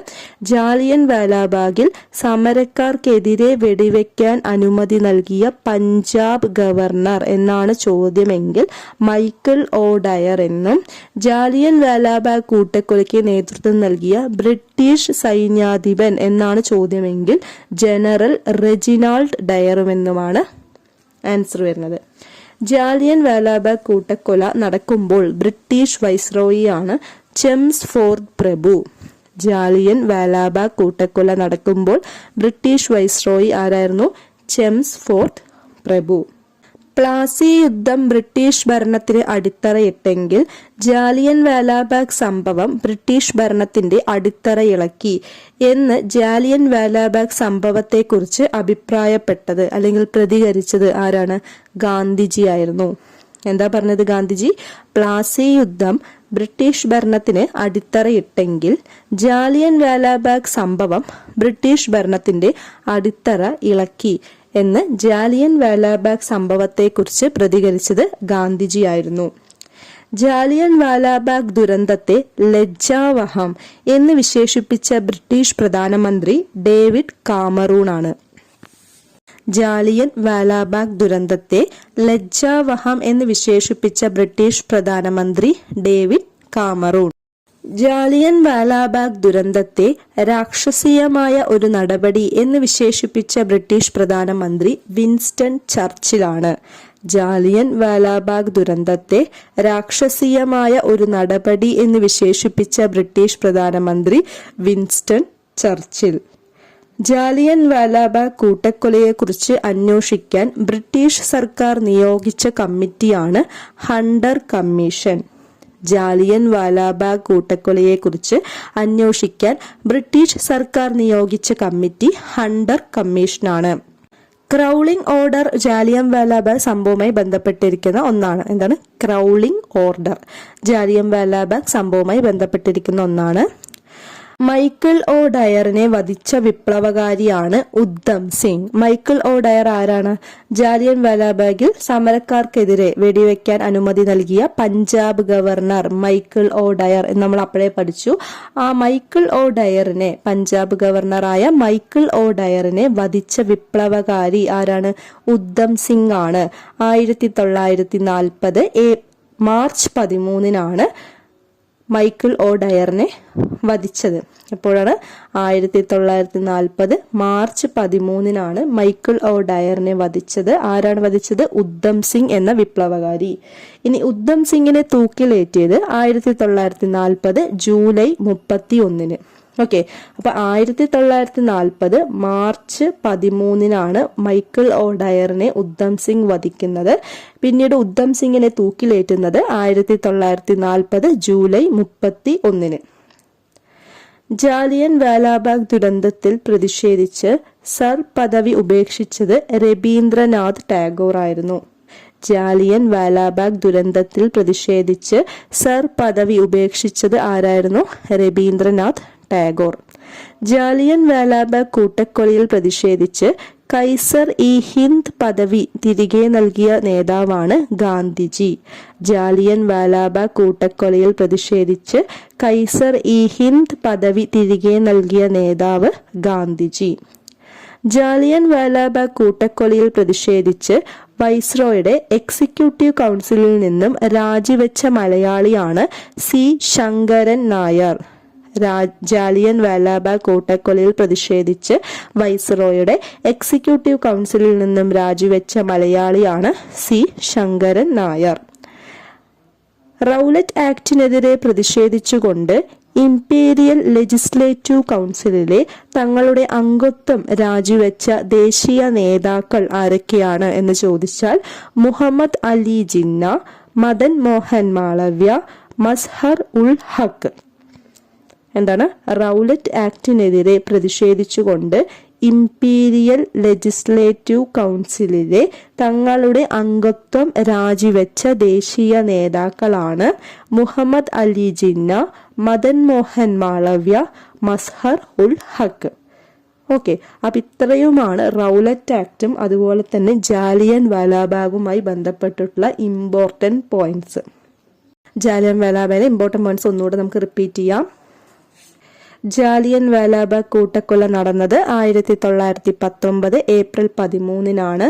ജാലിയൻ വാലാബാഗിൽ സമരക്കാർക്കെതിരെ വെടിവെക്കാൻ അനുമതി നൽകിയ പഞ്ചാബ് ഗവർണർ എന്നാണ് ചോദ്യമെങ്കിൽ മൈക്കിൾ ഒ ഡയർ എന്നും, ജാലിയൻ വാലാബാഗ് കൂട്ടക്കൊലയ്ക്ക് നേതൃത്വം നൽകിയ ബ്രിട്ടീഷ് സൈന്യാധിപൻ എന്നാണ് ചോദ്യമെങ്കിൽ ജനറൽ റെജിനാൾഡ് ഡയറുമെന്നുമാണ് ആൻസർ വരുന്നത്. ജാലിയൻ വാലാബാഗ് കൂട്ടക്കൊല നടക്കുമ്പോൾ ബ്രിട്ടീഷ് വൈസ്രോയിയാണ് ചെംസ്ഫോർഡ് പ്രഭു. ജാലിയൻ വാലാബാഗ് കൂട്ടക്കൊല നടക്കുമ്പോൾ ബ്രിട്ടീഷ് വൈസ്രോയി ആരായിരുന്നു? ചെംസ്ഫോർഡ് പ്രഭു. പ്ലാസി യുദ്ധം ബ്രിട്ടീഷ് ഭരണത്തിന് അടിത്തറയിട്ടെങ്കിൽ ജാലിയൻ വാലാബാഗ് സംഭവം ബ്രിട്ടീഷ് ഭരണത്തിന്റെ അടിത്തറ ഇളക്കി എന്ന് ജാലിയൻ വാലാബാഗ് സംഭവത്തെക്കുറിച്ച് അഭിപ്രായപ്പെട്ടത് അല്ലെങ്കിൽ പ്രതികരിച്ചത് ആരാണ്? ഗാന്ധിജി ആയിരുന്നു. എന്താ പറഞ്ഞത് ഗാന്ധിജി? പ്ലാസി യുദ്ധം ബ്രിട്ടീഷ് ഭരണത്തിന് അടിത്തറയിട്ടെങ്കിൽ ജാലിയൻ വാലാബാഗ് സംഭവം ബ്രിട്ടീഷ് ഭരണത്തിന്റെ അടിത്തറ ഇളക്കി എന്ന് ജാലിയൻ വാലാബാഗ് സംഭവത്തെക്കുറിച്ച് പ്രതികരിച്ചത് ഗാന്ധിജിയായിരുന്നു. ജാലിയൻ വാലാബാഗ് ദുരന്തത്തെ ലജ്ജാവഹം എന്ന് വിശേഷിപ്പിച്ച ബ്രിട്ടീഷ് പ്രധാനമന്ത്രി ഡേവിഡ് കാമറൂൺ ആണ്. ജാലിയൻ വാലാബാഗ് ദുരന്തത്തെ ലജ്ജാവഹം എന്ന് വിശേഷിപ്പിച്ച ബ്രിട്ടീഷ് പ്രധാനമന്ത്രി ഡേവിഡ് കാമറൂൺ. ജാലിയൻ വാലാബാഗ് ദുരന്തത്തെ രാക്ഷസീയമായ ഒരു നടപടി എന്ന് വിശേഷിപ്പിച്ച ബ്രിട്ടീഷ് പ്രധാനമന്ത്രി വിൻസ്റ്റൺ ചർച്ചിലാണ്. ജാലിയൻ വാലാബാഗ് ദുരന്തത്തെ രാക്ഷസീയമായ ഒരു നടപടി എന്ന് വിശേഷിപ്പിച്ച ബ്രിട്ടീഷ് പ്രധാനമന്ത്രി വിൻസ്റ്റൺ ചർച്ചിൽ. ജാലിയൻ വാലാബാഗ് കൂട്ടക്കൊലയെക്കുറിച്ച് അന്വേഷിക്കാൻ ബ്രിട്ടീഷ് സർക്കാർ നിയോഗിച്ച കമ്മിറ്റിയാണ് ഹണ്ടർ കമ്മീഷൻ. ജാലിയൻ വാലാബാഗ് കൂട്ടക്കൊലയെക്കുറിച്ച് അന്വേഷിക്കാൻ ബ്രിട്ടീഷ് സർക്കാർ നിയോഗിച്ച കമ്മിറ്റി ഹണ്ടർ കമ്മീഷനാണ്. ക്രൗളിംഗ് ഓർഡർ ജാലിയൻ വാലാബാഗ് സംഭവവുമായി ബന്ധപ്പെട്ടിരിക്കുന്ന ഒന്നാണ്. എന്താണ് ക്രൗളിംഗ് ഓർഡർ? ജാലിയൻ വാലാബാഗ് സംഭവവുമായി ബന്ധപ്പെട്ടിരിക്കുന്ന ഒന്നാണ്. മൈക്കിൾ ഒ ഡയറിനെ വധിച്ച വിപ്ലവകാരിയാണ് Udham Singh. Michael O Dyer ആരാണ്? ജാലിയൻ വാലാബാഗിൽ സമരക്കാർക്കെതിരെ വെടിവെക്കാൻ അനുമതി നൽകിയ Punjab governor Michael O Dyer എന്ന് നമ്മൾ അപ്പോഴേ പഠിച്ചു. ആ മൈക്കിൾ ഒ ഡയറിനെ, പഞ്ചാബ് ഗവർണറായ മൈക്കിൾ ഒ ഡയറിനെ വധിച്ച വിപ്ലവകാരി ആരാണ്? ഉദ്ധം സിംഗ് ആണ്. 1940 മാർച്ച് 13 മൈക്കിൾ ഒ ഡയറിനെ വധിച്ചത്. എപ്പോഴാണ്? 1940 മാർച്ച് 13 മൈക്കിൾ ഒ ഡയറിനെ വധിച്ചത്. ആരാണ് വധിച്ചത്? ഉദ്ധം സിംഗ് എന്ന വിപ്ലവകാരി. ഇനി ഉദ്ധം സിംഗിനെ തൂക്കിലേറ്റിയത് 1940 ജൂലൈ 31. ഓക്കെ, അപ്പൊ 1940 മാർച്ച് 13 മൈക്കിൾ ഒ ഡയറിനെ ഉദ്ധം സിംഗ് വധിക്കുന്നത്. പിന്നീട് ഉദ്ധം സിംഗിനെ തൂക്കിലേറ്റുന്നത് 1940 ജൂലൈ 31. ജാലിയൻ വാലാബാഗ് ദുരന്തത്തിൽ പ്രതിഷേധിച്ച് സർ പദവി ഉപേക്ഷിച്ചത് രബീന്ദ്രനാഥ് ടാഗോർ ആയിരുന്നു. ജാലിയൻ വാലാബാഗ് ദുരന്തത്തിൽ പ്രതിഷേധിച്ച് സർ പദവി ഉപേക്ഷിച്ചത് ആരായിരുന്നു? രബീന്ദ്രനാഥ് ടാഗോർ. ജാലിയൻ വാലാബാഗ് കൂട്ടക്കൊലയിൽ പ്രതിഷേധിച്ച് കൈസർ ഇ ഹിന്ദ് പദവി തിരികെ നൽകിയ നേതാവാണ് ഗാന്ധിജി. ജാലിയൻ വാലാബാഗ് കൂട്ടക്കൊലയിൽ പ്രതിഷേധിച്ച് കൈസർ ഇ ഹിന്ദ് പദവി തിരികെ നൽകിയ നേതാവ് ഗാന്ധിജി. ജാലിയൻ വാലാബാഗ് കൂട്ടക്കൊലയിൽ പ്രതിഷേധിച്ച് വൈസ്രോയുടെ എക്സിക്യൂട്ടീവ് കൗൺസിലിൽ നിന്നും രാജിവെച്ച മലയാളിയാണ് സി ശങ്കരൻ നായർ. ജാലിയൻ വാലാബാഗ് കൂട്ടക്കൊലയിൽ പ്രതിഷേധിച്ച് വൈസ്രോയുടെ എക്സിക്യൂട്ടീവ് കൗൺസിലിൽ നിന്നും രാജിവെച്ച മലയാളിയാണ് സി ശങ്കരൻ നായർ. റൗലറ്റ് ആക്ടിനെതിരെ പ്രതിഷേധിച്ചുകൊണ്ട് ഇംപീരിയൽ ലെജിസ്ലേറ്റീവ് കൗൺസിലിലെ തങ്ങളുടെ അംഗത്വം രാജിവെച്ച ദേശീയ നേതാക്കൾ ആരൊക്കെയാണ് എന്ന് ചോദിച്ചാൽ മുഹമ്മദ് അലി ജിന്ന, മദൻ മോഹൻ മാളവ്യ, മസ്ഹർ ഉൽ ഹക്ക്. എന്താണ്? റൗലറ്റ് ആക്ടിനെതിരെ പ്രതിഷേധിച്ചുകൊണ്ട് ഇംപീരിയൽ ലെജിസ്ലേറ്റീവ് കൗൺസിലിലെ തങ്ങളുടെ അംഗത്വം രാജിവെച്ച ദേശീയ നേതാക്കളാണ് മുഹമ്മദ് അലി ജിന്ന, മദൻ മോഹൻ മാളവ്യ, മസ്ഹർ ഉൽ ഹക്ക്. ഓക്കെ, അപ്പൊ ഇത്രയുമാണ് റൗലറ്റ് ആക്ടും അതുപോലെ തന്നെ ജാലിയൻ വാലാബാഗുമായി ബന്ധപ്പെട്ടിട്ടുള്ള ഇമ്പോർട്ടൻറ്റ് പോയിന്റ്സ്. ജാലിയൻ വാലാബാഗിലെ ഇമ്പോർട്ടൻറ്റ് പോയിന്റ്സ് ഒന്നുകൂടെ നമുക്ക് റിപ്പീറ്റ് ചെയ്യാം. ജാലിയൻ വാലാബാഗ് കൂട്ടക്കൊല നടന്നത് 1919 ഏപ്രിൽ 13-നാണ്.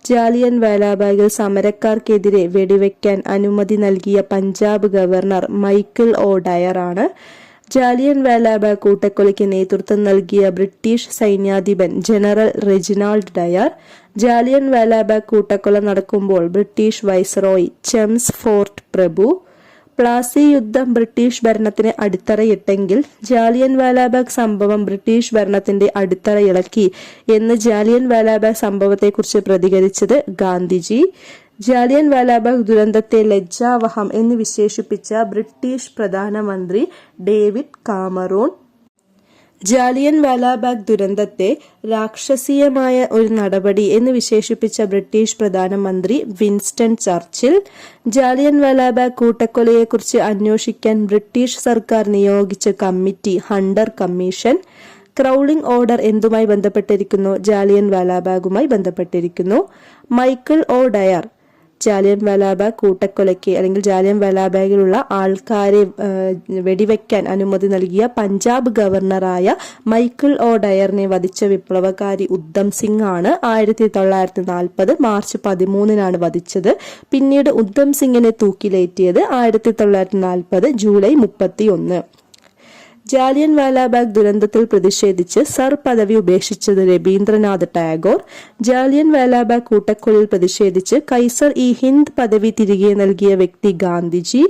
ജാലിയൻ വാലാബാഗിൽ സമരക്കാർക്കെതിരെ വെടിവെക്കാൻ അനുമതി നൽകിയ Punjab governor Michael O Dwyer ആണ്. ജാലിയൻ വാലാബാഗ് കൂട്ടക്കൊലയ്ക്ക് നേതൃത്വം നൽകിയ ബ്രിട്ടീഷ് സൈന്യാധിപൻ general Reginald Dyer. Jallian Walabagh കൂട്ടക്കൊല നടക്കുമ്പോൾ ബ്രിട്ടീഷ് വൈസ്രോയി ചെംസ് ഫോർട്ട് പ്രഭു. പ്ലാസി യുദ്ധം ബ്രിട്ടീഷ് ഭരണത്തിന് അടിത്തറയിട്ടെങ്കിൽ ജാലിയൻ വാലാബാഗ് സംഭവം ബ്രിട്ടീഷ് ഭരണത്തിന്റെ അടിത്തറ ഇളക്കി എന്ന് ജാലിയൻ വാലാബാഗ് സംഭവത്തെക്കുറിച്ച് പ്രതികരിച്ചത് ഗാന്ധിജി. ജാലിയൻ വാലാബാഗ് ദുരന്തത്തെ ലജ്ജാവഹം എന്ന് വിശേഷിപ്പിച്ച ബ്രിട്ടീഷ് പ്രധാനമന്ത്രി ഡേവിഡ് കാമറൂൺ. ജാലിയൻ വാലാബാഗ് ദുരന്തത്തെ രാക്ഷസീയമായ ഒരു നടപടി എന്ന് വിശേഷിപ്പിച്ച ബ്രിട്ടീഷ് പ്രധാനമന്ത്രി വിൻസ്റ്റൺ ചർച്ചിൽ. ജാലിയൻ വാലാബാഗ് കൂട്ടക്കൊലയെക്കുറിച്ച് അന്വേഷിക്കാൻ ബ്രിട്ടീഷ് സർക്കാർ നിയോഗിച്ച committee Hunter commission. Crawling order എന്തുമായി ബന്ധപ്പെട്ടിരിക്കുന്നു? ജാലിയൻ വാലാബാഗുമായി ബന്ധപ്പെട്ടിരിക്കുന്നു. Michael O Dyer Jallian Walabagh കൂട്ടക്കൊലയ്ക്ക് അല്ലെങ്കിൽ ജാലിയൻ വാലാബാഗിലുള്ള ആൾക്കാരെ വെടിവെക്കാൻ അനുമതി നൽകിയ പഞ്ചാബ് ഗവർണറായ മൈക്കിൾ ഒ ഡയറിനെ വധിച്ച വിപ്ലവകാരി ഉദ്ധം സിംഗ് ആണ്. 1940 മാർച്ച് 13-നാണ് വധിച്ചത്. പിന്നീട് ഉദ്ധം സിംഗിനെ തൂക്കിലേറ്റിയത് 1940 ജൂലൈ 31. ജാലിയൻ വാലാബാഗ് ദുരന്തത്തിൽ പ്രതിഷേധിച്ച് സർ പദവി ഉപേക്ഷിച്ചത് രവീന്ദ്രനാഥ് ടാഗോർ. ജാലിയൻ വാലാബാഗ് കൂട്ടക്കൊലയിൽ പ്രതിഷേധിച്ച് കൈസർ ഇ ഹിന്ദ് പദവി തിരികെ നൽകിയ വ്യക്തി ഗാന്ധിജി.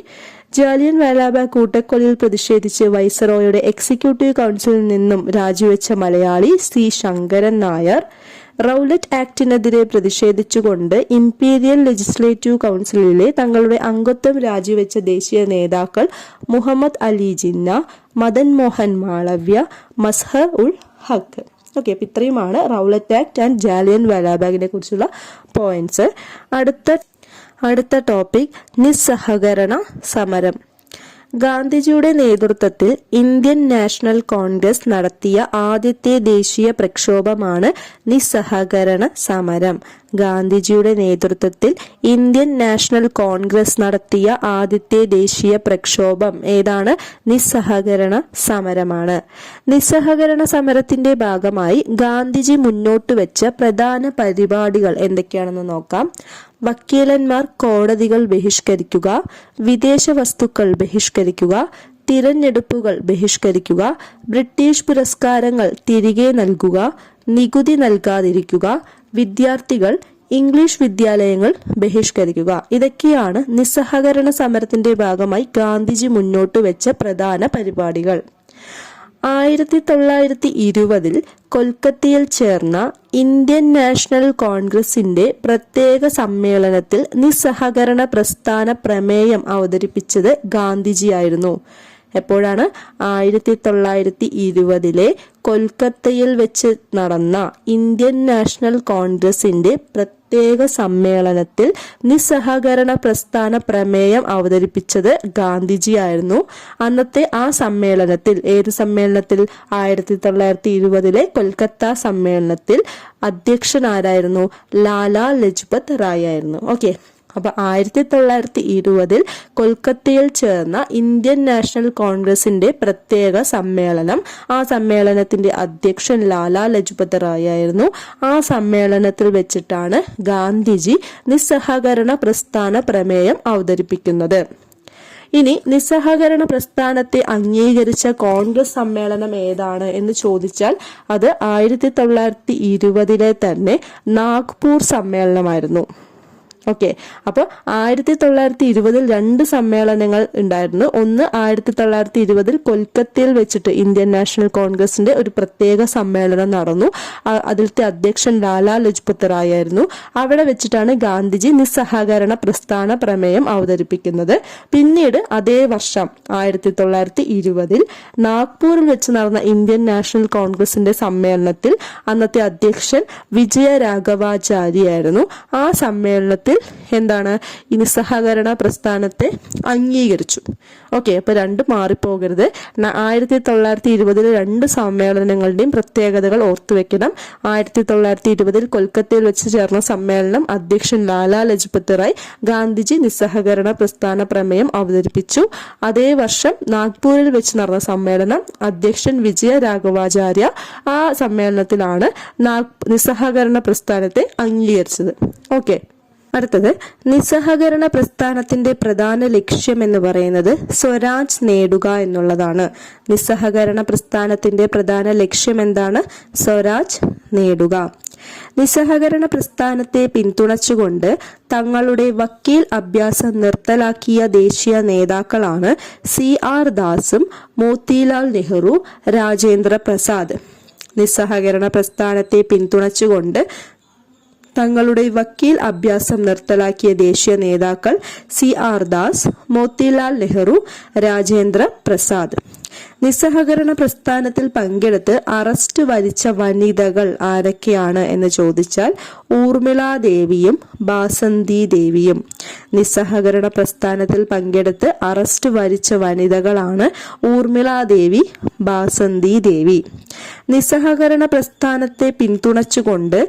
ജാലിയൻ വാലാബാഗ് കൂട്ടക്കൊലയിൽ പ്രതിഷേധിച്ച് വൈസ്രോയുടെ എക്സിക്യൂട്ടീവ് കൗൺസിലിൽ നിന്നും രാജിവെച്ച മലയാളി സി ശങ്കരൻ നായർ. റൗലറ്റ് ആക്ടിനെതിരെ പ്രതിഷേധിച്ചുകൊണ്ട് ഇംപീരിയൽ ലെജിസ്ലേറ്റീവ് കൗൺസിലിലെ തങ്ങളുടെ അംഗത്വം രാജിവെച്ച ദേശീയ നേതാക്കൾ മുഹമ്മദ് അലി ജിന്ന, മദൻ മോഹൻ മാളവ്യ, മസ്ഹർ ഉൽ ഹക്ക്. ഓക്കെ, അപ്പൊ ഇത്രയുമാണ് റൗലറ്റ് ആക്ട് ആൻഡ് ജാലിയൻ വാലാബാഗിനെ കുറിച്ചുള്ള പോയിന്റ്സ്. അടുത്ത ടോപ്പിക് നിസ്സഹകരണ സമരം. ഗാന്ധിജിയുടെ നേതൃത്വത്തിൽ ഇന്ത്യൻ നാഷണൽ കോൺഗ്രസ് നടത്തിയ ആദ്യത്തെ ദേശീയ പ്രക്ഷോഭമാണ് നിസ്സഹകരണ സമരം. ഗാന്ധിജിയുടെ നേതൃത്വത്തിൽ ഇന്ത്യൻ നാഷണൽ കോൺഗ്രസ് നടത്തിയ ആദ്യത്തെ ദേശീയ പ്രക്ഷോഭം ഏതാണ്? നിസ്സഹകരണ സമരമാണ്. നിസ്സഹകരണ സമരത്തിന്റെ ഭാഗമായി ഗാന്ധിജി മുന്നോട്ട് വെച്ച പ്രധാന പരിപാടികൾ എന്തൊക്കെയാണെന്ന് നോക്കാം. വക്കീലന്മാർ കോടതികൾ ബഹിഷ്കരിക്കുക, വിദേശ വസ്തുക്കൾ ബഹിഷ്കരിക്കുക, തിരഞ്ഞെടുപ്പുകൾ ബഹിഷ്കരിക്കുക, ബ്രിട്ടീഷ് പുരസ്കാരങ്ങൾ തിരികെ നൽകുക, നികുതി നൽകാതിരിക്കുക, വിദ്യാർത്ഥികൾ ഇംഗ്ലീഷ് വിദ്യാലയങ്ങൾ ബഹിഷ്കരിക്കുക. ഇതൊക്കെയാണ് നിസ്സഹകരണ സമരത്തിന്റെ ഭാഗമായി ഗാന്ധിജി മുന്നോട്ട് വെച്ച പ്രധാന പരിപാടികൾ. 1920 കൊൽക്കത്തയിൽ ചേർന്ന ഇന്ത്യൻ നാഷണൽ കോൺഗ്രസിന്റെ പ്രത്യേക സമ്മേളനത്തിൽ നിസ്സഹകരണ പ്രസ്ഥാന പ്രമേയം അവതരിപ്പിച്ചത് ഗാന്ധിജിയായിരുന്നു. എപ്പോഴാണ്? 1920 കൊൽക്കത്തയിൽ വെച്ച് നടന്ന ഇന്ത്യൻ നാഷണൽ കോൺഗ്രസിന്റെ പ്രത്യേക സമ്മേളനത്തിൽ നിസ്സഹകരണ പ്രസ്ഥാന പ്രമേയം അവതരിപ്പിച്ചത് ഗാന്ധിജി ആയിരുന്നു. അന്നത്തെ ആ സമ്മേളനത്തിൽ, ഏത് സമ്മേളനത്തിൽ? 1920 കൊൽക്കത്ത സമ്മേളനത്തിൽ അധ്യക്ഷനാരായിരുന്നു? ലാലാ ലജ്പത് റായ് ആയിരുന്നു. ഓക്കെ, അപ്പൊ 1920 കൊൽക്കത്തയിൽ ചേർന്ന ഇന്ത്യൻ നാഷണൽ കോൺഗ്രസിന്റെ പ്രത്യേക സമ്മേളനം, ആ സമ്മേളനത്തിന്റെ അധ്യക്ഷൻ ലാലാ ലജ്പത് റായ് ആയിരുന്നു. ആ സമ്മേളനത്തിൽ വെച്ചിട്ടാണ് ഗാന്ധിജി നിസ്സഹകരണ പ്രസ്ഥാന പ്രമേയം അവതരിപ്പിക്കുന്നത്. ഇനി നിസ്സഹകരണ പ്രസ്ഥാനത്തെ അംഗീകരിച്ച കോൺഗ്രസ് സമ്മേളനം ഏതാണ് എന്ന് ചോദിച്ചാൽ അത് 1920 തന്നെ നാഗ്പൂർ സമ്മേളനമായിരുന്നു. ഓക്കെ, അപ്പോൾ 1920 രണ്ട് സമ്മേളനങ്ങൾ ഉണ്ടായിരുന്നു. ഒന്ന് 1920 കൊൽക്കത്തയിൽ വെച്ചിട്ട് ഇന്ത്യൻ നാഷണൽ കോൺഗ്രസിന്റെ ഒരു പ്രത്യേക സമ്മേളനം നടന്നു. അതിലത്തെ അധ്യക്ഷൻ ലാലാ ലജ്പത് റായ് ആയിരുന്നു. അവിടെ വെച്ചിട്ടാണ് ഗാന്ധിജി നിസ്സഹകരണ പ്രസ്ഥാന പ്രമേയം അവതരിപ്പിക്കുന്നത്. പിന്നീട് അതേ വർഷം 1920 നാഗ്പൂരിൽ വെച്ച് നടന്ന ഇന്ത്യൻ നാഷണൽ കോൺഗ്രസിന്റെ സമ്മേളനത്തിൽ അന്നത്തെ അധ്യക്ഷൻ വിജയ രാഘവാചാരി ആയിരുന്നു. ആ സമ്മേളനത്തിൽ എന്താണ്? ഈ നിസ്സഹകരണ പ്രസ്ഥാനത്തെ അംഗീകരിച്ചു. ഓക്കെ, അപ്പൊ രണ്ടും മാറിപ്പോകരുത്. 1920 രണ്ട് സമ്മേളനങ്ങളുടെയും പ്രത്യേകതകൾ ഓർത്തുവെക്കണം. 1920 കൊൽക്കത്തയിൽ വെച്ച് ചേർന്ന സമ്മേളനം, അധ്യക്ഷൻ ലാലാ ലജ്പത് റായ്, ഗാന്ധിജി നിസ്സഹകരണ പ്രസ്ഥാന പ്രമേയം അവതരിപ്പിച്ചു. അതേ വർഷം നാഗ്പൂരിൽ വെച്ച് നടന്ന സമ്മേളനം, അധ്യക്ഷൻ വിജയ രാഘവാചാര്യ, ആ സമ്മേളനത്തിലാണ് നിസ്സഹകരണ പ്രസ്ഥാനത്തെ അംഗീകരിച്ചത്. ഓക്കെ, അടുത്തത് നിസ്സഹകരണ പ്രസ്ഥാനത്തിന്റെ പ്രധാന ലക്ഷ്യം എന്ന് പറയുന്നത് സ്വരാജ് നേടുക എന്നുള്ളതാണ്. നിസ്സഹകരണ പ്രസ്ഥാനത്തിന്റെ പ്രധാന ലക്ഷ്യം എന്താണ്? സ്വരാജ് നേടുക. നിസ്സഹകരണ പ്രസ്ഥാനത്തെ പിന്തുണച്ചുകൊണ്ട് തങ്ങളുടെ വക്കീൽ അഭ്യാസം നിർത്തലാക്കിയ ദേശീയ നേതാക്കളാണ് CR ദാസും മോത്തിലാൽ നെഹ്റു, രാജേന്ദ്ര പ്രസാദ്. നിസ്സഹകരണ പ്രസ്ഥാനത്തെ പിന്തുണച്ചുകൊണ്ട് തങ്ങളുടെ വക്കീൽ അഭ്യാസം നിർത്തലാക്കിയ ദേശീയ നേതാക്കൾ CR ദാസ്, മോത്തിലാൽ നെഹ്റു, രാജേന്ദ്ര പ്രസാദ്. നിസ്സഹകരണ പ്രസ്ഥാനത്തിൽ പങ്കെടുത്ത് അറസ്റ്റ് വരിച്ച വനിതകൾ ആരൊക്കെയാണ് എന്ന് ചോദിച്ചാൽ ഊർമിള ദേവിയും ബാസന്തി ദേവിയും. നിസ്സഹകരണ പ്രസ്ഥാനത്തിൽ പങ്കെടുത്ത് അറസ്റ്റ് വരിച്ച വനിതകളാണ് ഊർമിള ദേവി, ബാസന്തി ദേവി. നിസ്സഹകരണ പ്രസ്ഥാനത്തെ പിന്തുണച്ചുകൊണ്ട്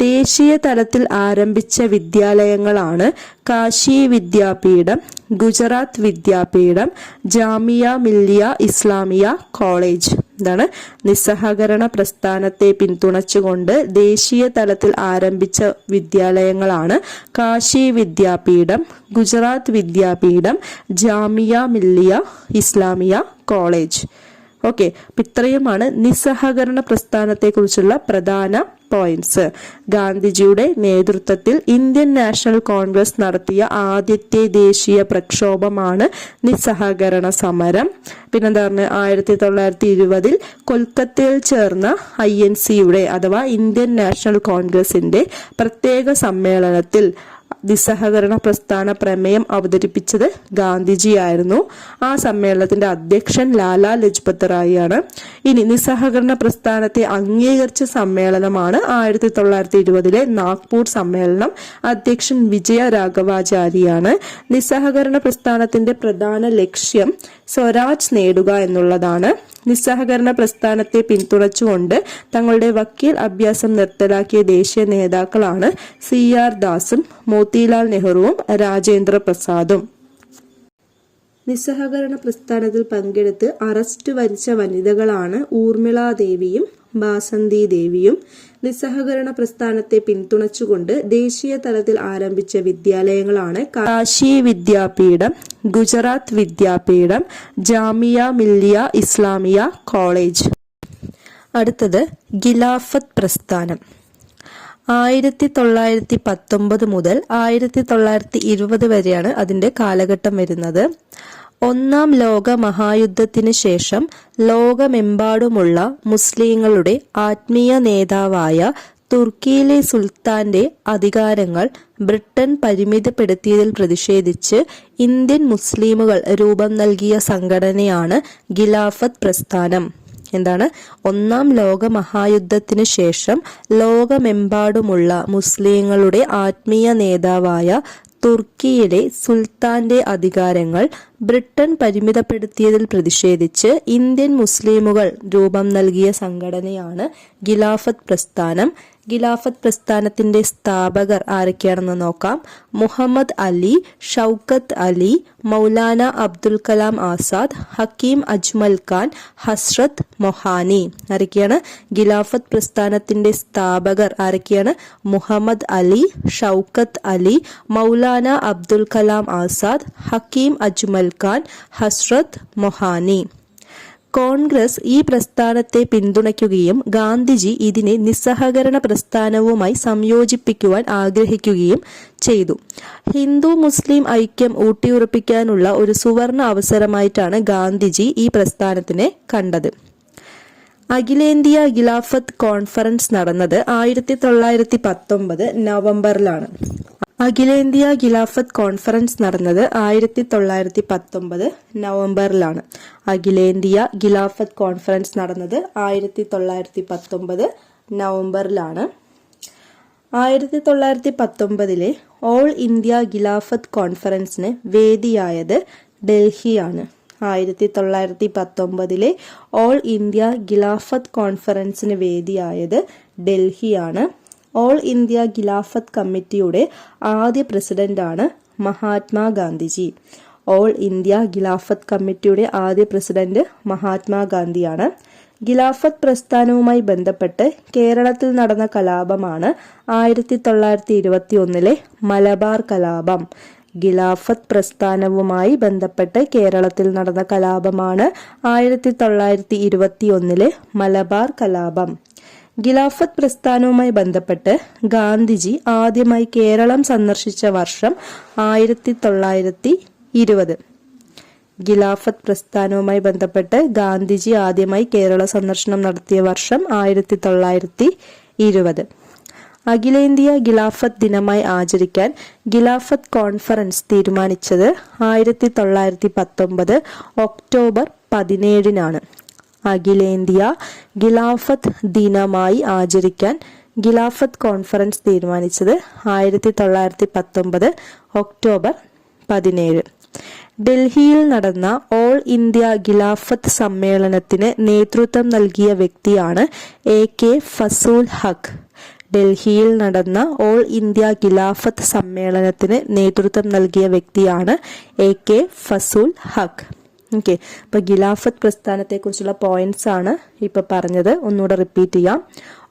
ദേശീയ തലത്തിൽ ആരംഭിച്ച വിദ്യാലയങ്ങളാണ് കാശി വിദ്യാപീഠം, ഗുജറാത്ത് വിദ്യാപീഠം, ജാമിയ മില്ലിയ ഇസ്ലാമിയ കോളേജ്. എന്താണ്? നിസ്സഹകരണ പ്രസ്ഥാനത്തെ പിന്തുണച്ചുകൊണ്ട് ദേശീയ തലത്തിൽ ആരംഭിച്ച വിദ്യാലയങ്ങളാണ് കാശി വിദ്യാപീഠം, ഗുജറാത്ത് വിദ്യാപീഠം, ജാമിയ മില്ലിയ ഇസ്ലാമിയ കോളേജ്. ഓക്കെ, അപ്പൊ ഇത്രയുമാണ് നിസ്സഹകരണ പ്രസ്ഥാനത്തെ കുറിച്ചുള്ള പ്രധാന പോയിന്റ്സ്. ഗാന്ധിജിയുടെ നേതൃത്വത്തിൽ ഇന്ത്യൻ നാഷണൽ കോൺഗ്രസ് നടത്തിയ ആദ്യത്തെ ദേശീയ പ്രക്ഷോഭമാണ് നിസ്സഹകരണ സമരം. പിന്നെന്താ പറഞ്ഞ 1920 കൊൽക്കത്തയിൽ ചേർന്ന INCയുടെ അഥവാ ഇന്ത്യൻ നാഷണൽ കോൺഗ്രസിന്റെ പ്രത്യേക സമ്മേളനത്തിൽ നിസ്സഹകരണ പ്രസ്ഥാന പ്രമേയം അവതരിപ്പിച്ചത് ഗാന്ധിജി ആയിരുന്നു. ആ സമ്മേളനത്തിന്റെ അധ്യക്ഷൻ ലാലാ ലജ്പത് റായ് ആണ്. ഇനി നിസ്സഹകരണ പ്രസ്ഥാനത്തെ അംഗീകരിച്ച സമ്മേളനമാണ് 1920 നാഗ്പൂർ സമ്മേളനം. അധ്യക്ഷൻ വിജയ രാഘവാചാരിയാണ്. നിസ്സഹകരണ പ്രസ്ഥാനത്തിന്റെ പ്രധാന ലക്ഷ്യം സ്വരാജ് നേടുക എന്നുള്ളതാണ്. നിസ്സഹകരണ പ്രസ്ഥാനത്തെ പിന്തുണച്ചുകൊണ്ട് തങ്ങളുടെ വക്കീൽ അഭ്യാസം നിർത്തലാക്കിയ ദേശീയ നേതാക്കളാണ് CR ദാസും മോത്തിലാൽ നെഹ്റുവും രാജേന്ദ്ര പ്രസാദും. നിസ്സഹകരണ പ്രസ്ഥാനത്തിൽ പങ്കെടുത്ത് അറസ്റ്റ് വരിച്ച വനിതകളാണ് ഊർമിള ദേവിയും ബാസന്തി ദേവിയും. നിസ്സഹകരണ പ്രസ്ഥാനത്തെ പിന്തുണച്ചുകൊണ്ട് ദേശീയ തലത്തിൽ ആരംഭിച്ച വിദ്യാലയങ്ങളാണ് കാശി വിദ്യാപീഠം, ഗുജറാത്ത് വിദ്യാപീഠം, ജാമിയ മില്ലിയ ഇസ്ലാമിയ കോളേജ്. അടുത്തത് ഖിലാഫത്ത് പ്രസ്ഥാനം. 1919 മുതൽ 1920 വരെയാണ് അതിന്റെ കാലഘട്ടം വരുന്നത്. ഒന്നാം ലോക മഹായുദ്ധത്തിന് ശേഷം ലോകമെമ്പാടുമുള്ള മുസ്ലിങ്ങളുടെ ആത്മീയ നേതാവായ തുർക്കിയിലെ സുൽത്താന്റെ അധികാരങ്ങൾ ബ്രിട്ടൻ പരിമിതപ്പെടുത്തിയതിൽ പ്രതിഷേധിച്ച് ഇന്ത്യൻ മുസ്ലിമുകൾ രൂപം നൽകിയ സംഘടനയാണ് ഖിലാഫത്ത് പ്രസ്ഥാനം. എന്താണ്? ഒന്നാം ലോക മഹായുദ്ധത്തിന് ശേഷം ലോകമെമ്പാടുമുള്ള മുസ്ലിങ്ങളുടെ ആത്മീയ നേതാവായ തുർക്കിയിലെ സുൽത്താന്റെ അധികാരങ്ങൾ ബ്രിട്ടൻ പരിമിതപ്പെടുത്തിയതിൽ പ്രതിഷേധിച്ച് ഇന്ത്യൻ മുസ്ലിമുകൾ രൂപം നൽകിയ സംഘടനയാണ് ഖിലാഫത്ത് പ്രസ്ഥാനം. ഖിലാഫത്ത് പ്രസ്ഥാനത്തിന്റെ സ്ഥാപകർ ആരൊക്കെയാണെന്ന് നോക്കാം. മുഹമ്മദ് അലി, ഷൗക്കത്ത് അലി, മൗലാന അബ്ദുൽ കലാം ആസാദ്, ഹക്കീം അജ്മൽ ഖാൻ, ഹസ്രത്ത് മൊഹാനി. ആരൊക്കെയാണ്? ഖിലാഫത്ത് പ്രസ്ഥാനത്തിന്റെ സ്ഥാപകർ ആരൊക്കെയാണ്? മുഹമ്മദ് അലി, ഷൗക്കത്ത് അലി, മൗലാന അബ്ദുൽ കലാം ആസാദ്, ഹക്കീം അജ്മൽ ഖാൻ, ഹസ്രത്ത് മൊഹാനി. കോൺഗ്രസ് ഈ പ്രസ്ഥാനത്തെ പിന്തുണയ്ക്കുകയും ഗാന്ധിജി ഇതിനെ നിസ്സഹകരണ പ്രസ്ഥാനവുമായി സംയോജിപ്പിക്കുവാൻ ആഗ്രഹിക്കുകയും ചെയ്തു. ഹിന്ദു മുസ്ലിം ഐക്യം ഊട്ടിയുറപ്പിക്കാനുള്ള ഒരു സുവർണ അവസരമായിട്ടാണ് ഗാന്ധിജി ഈ പ്രസ്ഥാനത്തിനെ കണ്ടത്. അഖിലേന്ത്യാ ഖിലാഫത്ത് കോൺഫറൻസ് നടന്നത് 1919 നവംബറിലാണ്. അഖിലേന്ത്യാ ഖിലാഫത്ത് കോൺഫറൻസ് നടന്നത് 1919 നവംബറിലാണ്. അഖിലേന്ത്യാ ഖിലാഫത്ത് കോൺഫറൻസ് നടന്നത് 1919 നവംബറിലാണ്. 1919 ഓൾ ഇന്ത്യ ഖിലാഫത്ത് കോൺഫറൻസിന് വേദിയായത് ഡൽഹിയാണ്. 1919 ഓൾ ഇന്ത്യ ഖിലാഫത്ത് കോൺഫറൻസിന് വേദിയായത് ഡൽഹിയാണ്. ഓൾ ഇന്ത്യ ഖിലാഫത്ത് കമ്മിറ്റിയുടെ ആദ്യ പ്രസിഡന്റാണ് മഹാത്മാഗാന്ധിജി. ഓൾ ഇന്ത്യ ഖിലാഫത്ത് കമ്മിറ്റിയുടെ ആദ്യ പ്രസിഡന്റ് മഹാത്മാഗാന്ധിയാണ്. ഖിലാഫത്ത് പ്രസ്ഥാനവുമായി ബന്ധപ്പെട്ട് കേരളത്തിൽ നടന്ന കലാപമാണ് 1921 മലബാർ കലാപം. ഖിലാഫത്ത് പ്രസ്ഥാനവുമായി ബന്ധപ്പെട്ട് കേരളത്തിൽ നടന്ന കലാപമാണ് 1921 മലബാർ കലാപം. ഖിലാഫത്ത് പ്രസ്ഥാനവുമായി ബന്ധപ്പെട്ട് ഗാന്ധിജി ആദ്യമായി കേരളം സന്ദർശിച്ച വർഷം 1920. ഖിലാഫത്ത് പ്രസ്ഥാനവുമായി ബന്ധപ്പെട്ട് ഗാന്ധിജി ആദ്യമായി കേരള സന്ദർശനം നടത്തിയ വർഷം 1920. അഖിലേന്ത്യാ ഖിലാഫത്ത് ദിനമായി ആചരിക്കാൻ ഖിലാഫത്ത് കോൺഫറൻസ് തീരുമാനിച്ചത് 1919 ഒക്ടോബർ 17-നാണ്. അഖിലേന്ത്യാ ഖിലാഫത്ത് ദിനമായി ആചരിക്കാൻ ഖിലാഫത്ത് കോൺഫറൻസ് തീരുമാനിച്ചത് 1919 ഒക്ടോബർ 17. ഡൽഹിയിൽ നടന്ന ഓൾ ഇന്ത്യ ഖിലാഫത്ത് സമ്മേളനത്തിന് നേതൃത്വം നൽകിയ വ്യക്തിയാണ് AK ഫസൂൽ ഹക്ക്. ഡൽഹിയിൽ നടന്ന ഓൾ ഇന്ത്യ ഖിലാഫത്ത് സമ്മേളനത്തിന് നേതൃത്വം നൽകിയ വ്യക്തിയാണ് AK ഫസൂൽ ഹക്ക്. ഓക്കെ, അപ്പൊ ഖിലാഫത്ത് പ്രസ്ഥാനത്തെ കുറിച്ചുള്ള പോയിന്റ്സ് ആണ് ഇപ്പൊ പറഞ്ഞത്. ഒന്നുകൂടെ റിപ്പീറ്റ് ചെയ്യാം.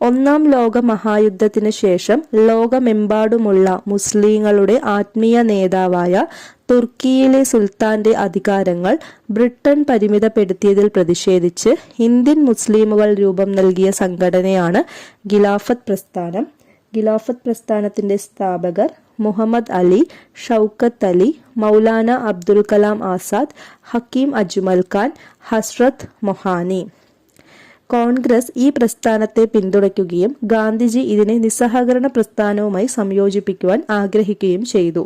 ഒന്നാം ലോക മഹായുദ്ധത്തിന് ശേഷം ലോകമെമ്പാടുമുള്ള മുസ്ലിങ്ങളുടെ ആത്മീയ നേതാവായ തുർക്കിയിലെ സുൽത്താന്റെ അധികാരങ്ങൾ ബ്രിട്ടൻ പരിമിതപ്പെടുത്തിയതിൽ പ്രതിഷേധിച്ച് ഇന്ത്യൻ മുസ്ലിമുകൾ രൂപം നൽകിയ സംഘടനയാണ് ഖിലാഫത്ത് പ്രസ്ഥാനം. ഖിലാഫത്ത് പ്രസ്ഥാനത്തിന്റെ സ്ഥാപകർ മുഹമ്മദ് അലി, ഷൗക്കത്ത് അലി, മൗലാന അബ്ദുൽ കലാം ആസാദ്, ഹക്കീം അജ്മൽ ഖാൻ, ഹസ്രത്ത് മൊഹാനി. കോൺഗ്രസ് ഈ പ്രസ്ഥാനത്തെ പിന്തുണയ്ക്കുകയും ഗാന്ധിജി ഇതിനെ നിസ്സഹകരണ പ്രസ്ഥാനവുമായി സംയോജിപ്പിക്കുവാൻ ആഗ്രഹിക്കുകയും ചെയ്തു.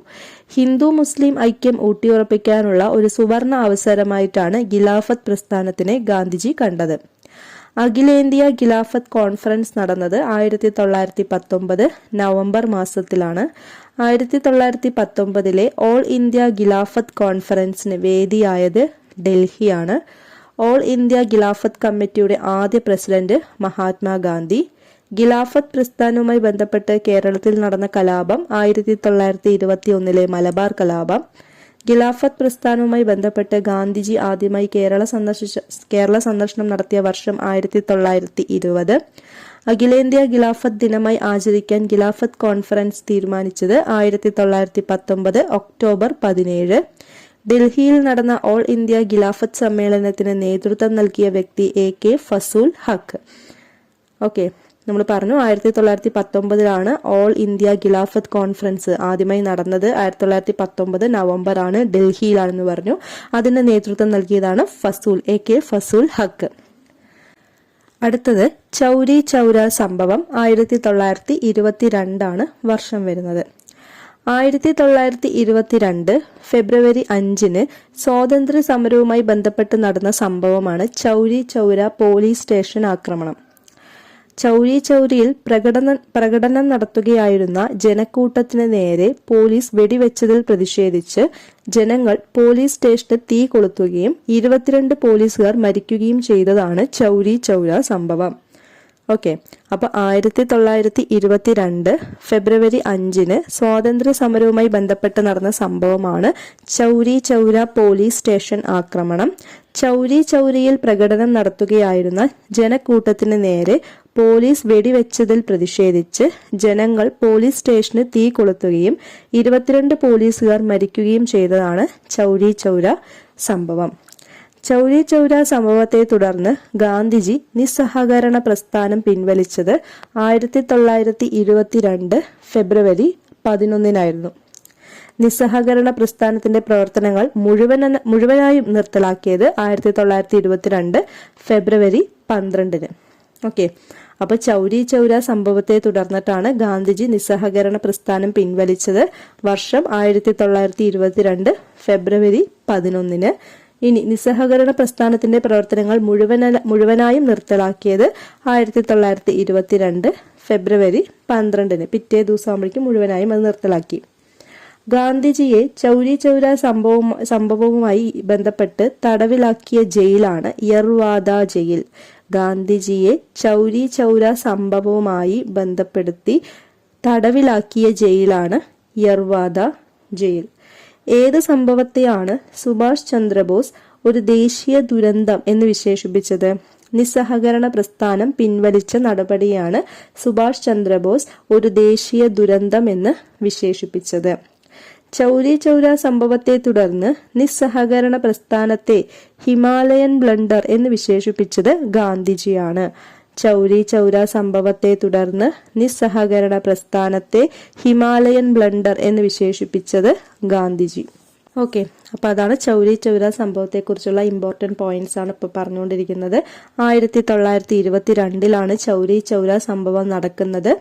ഹിന്ദു മുസ്ലിം ഐക്യം ഊട്ടിയുറപ്പിക്കാനുള്ള ഒരു സുവർണ അവസരമായിട്ടാണ് ഖിലാഫത്ത് പ്രസ്ഥാനത്തിനെ ഗാന്ധിജി കണ്ടത്. അഖിലേന്ത്യാ ഖിലാഫത്ത് കോൺഫറൻസ് നടന്നത് 1919 നവംബർ മാസത്തിലാണ്. 1919 ഓൾ ഇന്ത്യ ഖിലാഫത്ത് കോൺഫറൻസിന് വേദിയായത് ഡൽഹിയാണ്. ഓൾ ഇന്ത്യ ഖിലാഫത്ത് കമ്മിറ്റിയുടെ ആദ്യ പ്രസിഡന്റ് മഹാത്മാഗാന്ധി. ഖിലാഫത്ത് പ്രസ്ഥാനവുമായി ബന്ധപ്പെട്ട് കേരളത്തിൽ നടന്ന കലാപം 1921 മലബാർ കലാപം. ഖിലാഫത്ത് പ്രസ്ഥാനവുമായി ബന്ധപ്പെട്ട് ഗാന്ധിജി ആദ്യമായി കേരള സന്ദർശനം നടത്തിയ വർഷം 1920. അഖിലേന്ത്യാ ഖിലാഫത്ത് ദിനമായി ആചരിക്കാൻ ഖിലാഫത്ത് കോൺഫറൻസ് തീരുമാനിച്ചത് 1919 ഒക്ടോബർ 17. ഡൽഹിയിൽ നടന്ന ഓൾ ഇന്ത്യ ഖിലാഫത്ത് സമ്മേളനത്തിന് നേതൃത്വം നൽകിയ വ്യക്തി AK ഫസൂൽ ഹക്ക്. ഓക്കെ, നമ്മൾ പറഞ്ഞു 1919 ഓൾ ഇന്ത്യ ഖിലാഫത്ത് കോൺഫറൻസ് ആദ്യമായി നടന്നത് 1919 നവംബർ ആണ്, ഡൽഹിയിലാണെന്ന് പറഞ്ഞു. അതിന് നേതൃത്വം നൽകിയതാണ് AK ഫസൂൽ ഹക്ക്. അടുത്തത് ചൗരി ചൗര സംഭവം 1922 വർഷം വരുന്നത്. 1922 ഫെബ്രുവരി 5 സ്വാതന്ത്ര്യ സമരവുമായി ബന്ധപ്പെട്ട് നടന്ന സംഭവമാണ് ചൗരി ചൗര പോലീസ് സ്റ്റേഷൻ ആക്രമണം. ചൗരി ചൗരിയിൽ പ്രകടനം നടത്തുകയായിരുന്ന ജനക്കൂട്ടത്തിന് നേരെ പോലീസ് വെടിവെച്ചതിൽ പ്രതിഷേധിച്ച് ജനങ്ങൾ പോലീസ് സ്റ്റേഷന് തീ കൊളുത്തുകയും 22 പോലീസുകാർ മരിക്കുകയും ചെയ്തതാണ് ചൗരി ചൗര സംഭവം. ഓക്കെ, അപ്പൊ 1922 ഫെബ്രുവരി 5 സ്വാതന്ത്ര്യ സമരവുമായി ബന്ധപ്പെട്ട് നടന്ന സംഭവമാണ് ചൗരി ചൗര പോലീസ് സ്റ്റേഷൻ ആക്രമണം. ചൗരി ചൗരിയിൽ പ്രകടനം നടത്തുകയായിരുന്ന ജനക്കൂട്ടത്തിന് നേരെ പോലീസ് വെടിവെച്ചതിൽ പ്രതിഷേധിച്ച് ജനങ്ങൾ പോലീസ് സ്റ്റേഷന് തീ കൊളുത്തുകയും 22 പോലീസുകാർ മരിക്കുകയും ചെയ്തതാണ് ചൗരി ചൗര സംഭവം. ചൗരി ചൗര സംഭവത്തെ തുടർന്ന് ഗാന്ധിജി നിസ്സഹകരണ പ്രസ്ഥാനം പിൻവലിച്ചത് 1922 ഫെബ്രുവരി 11 നിസ്സഹകരണ പ്രസ്ഥാനത്തിന്റെ പ്രവർത്തനങ്ങൾ മുഴുവനായും നിർത്തലാക്കിയത് 1922 ഫെബ്രുവരി 12. ഓക്കെ, അപ്പൊ ചൗരി ചൗര സംഭവത്തെ തുടർന്നിട്ടാണ് ഗാന്ധിജി നിസ്സഹകരണ പ്രസ്ഥാനം പിൻവലിച്ചത്. വർഷം 1922 ഫെബ്രുവരി 11. ഇനി നിസ്സഹകരണ പ്രസ്ഥാനത്തിന്റെ പ്രവർത്തനങ്ങൾ മുഴുവനായും നിർത്തലാക്കിയത് 1922 ഫെബ്രുവരി 12. പിറ്റേ ദിവസമാകുമ്പോഴേക്കും മുഴുവനായും അത് നിർത്തലാക്കി. ഗാന്ധിജിയെ ചൗരി ചൗര സംഭവവുമായി ബന്ധപ്പെട്ട് തടവിലാക്കിയ ജയിലാണ് യർവാദ ജയിൽ. ഗാന്ധിജിയെ ചൗരി ചൗര സംഭവവുമായി ബന്ധപ്പെടുത്തി തടവിലാക്കിയ ജയിലാണ് യർവാദ ജയിൽ. ഏത് സംഭവത്തെയാണ് സുഭാഷ് ചന്ദ്രബോസ് ഒരു ദേശീയ ദുരന്തം എന്ന് വിശേഷിപ്പിച്ചത്? നിസ്സഹകരണ പ്രസ്ഥാനം പിൻവലിച്ച നടപടിയാണ് സുഭാഷ് ചന്ദ്രബോസ് ഒരു ദേശീയ ദുരന്തം എന്ന് വിശേഷിപ്പിച്ചത്. ചൗരി ചൗര സംഭവത്തെ തുടർന്ന് നിസ്സഹകരണ പ്രസ്ഥാനത്തെ ഹിമാലയൻ ബ്ലണ്ടർ എന്ന് വിശേഷിപ്പിച്ചത് ഗാന്ധിജിയാണ്. ചൗരി ചൗര സംഭവത്തെ തുടർന്ന് നിസ്സഹകരണ പ്രസ്ഥാനത്തെ ഹിമാലയൻ ബ്ലണ്ടർ എന്ന് വിശേഷിപ്പിച്ചത് ഗാന്ധിജി. ഓക്കെ, അപ്പൊ അതാണ് ചൗരി ചൗര സംഭവത്തെ കുറിച്ചുള്ള ഇമ്പോർട്ടന്റ് പോയിന്റ്സ് ആണ് ഇപ്പൊ പറഞ്ഞുകൊണ്ടിരിക്കുന്നത്. 1922 ചൗരി ചൗര സംഭവം നടക്കുന്നത്.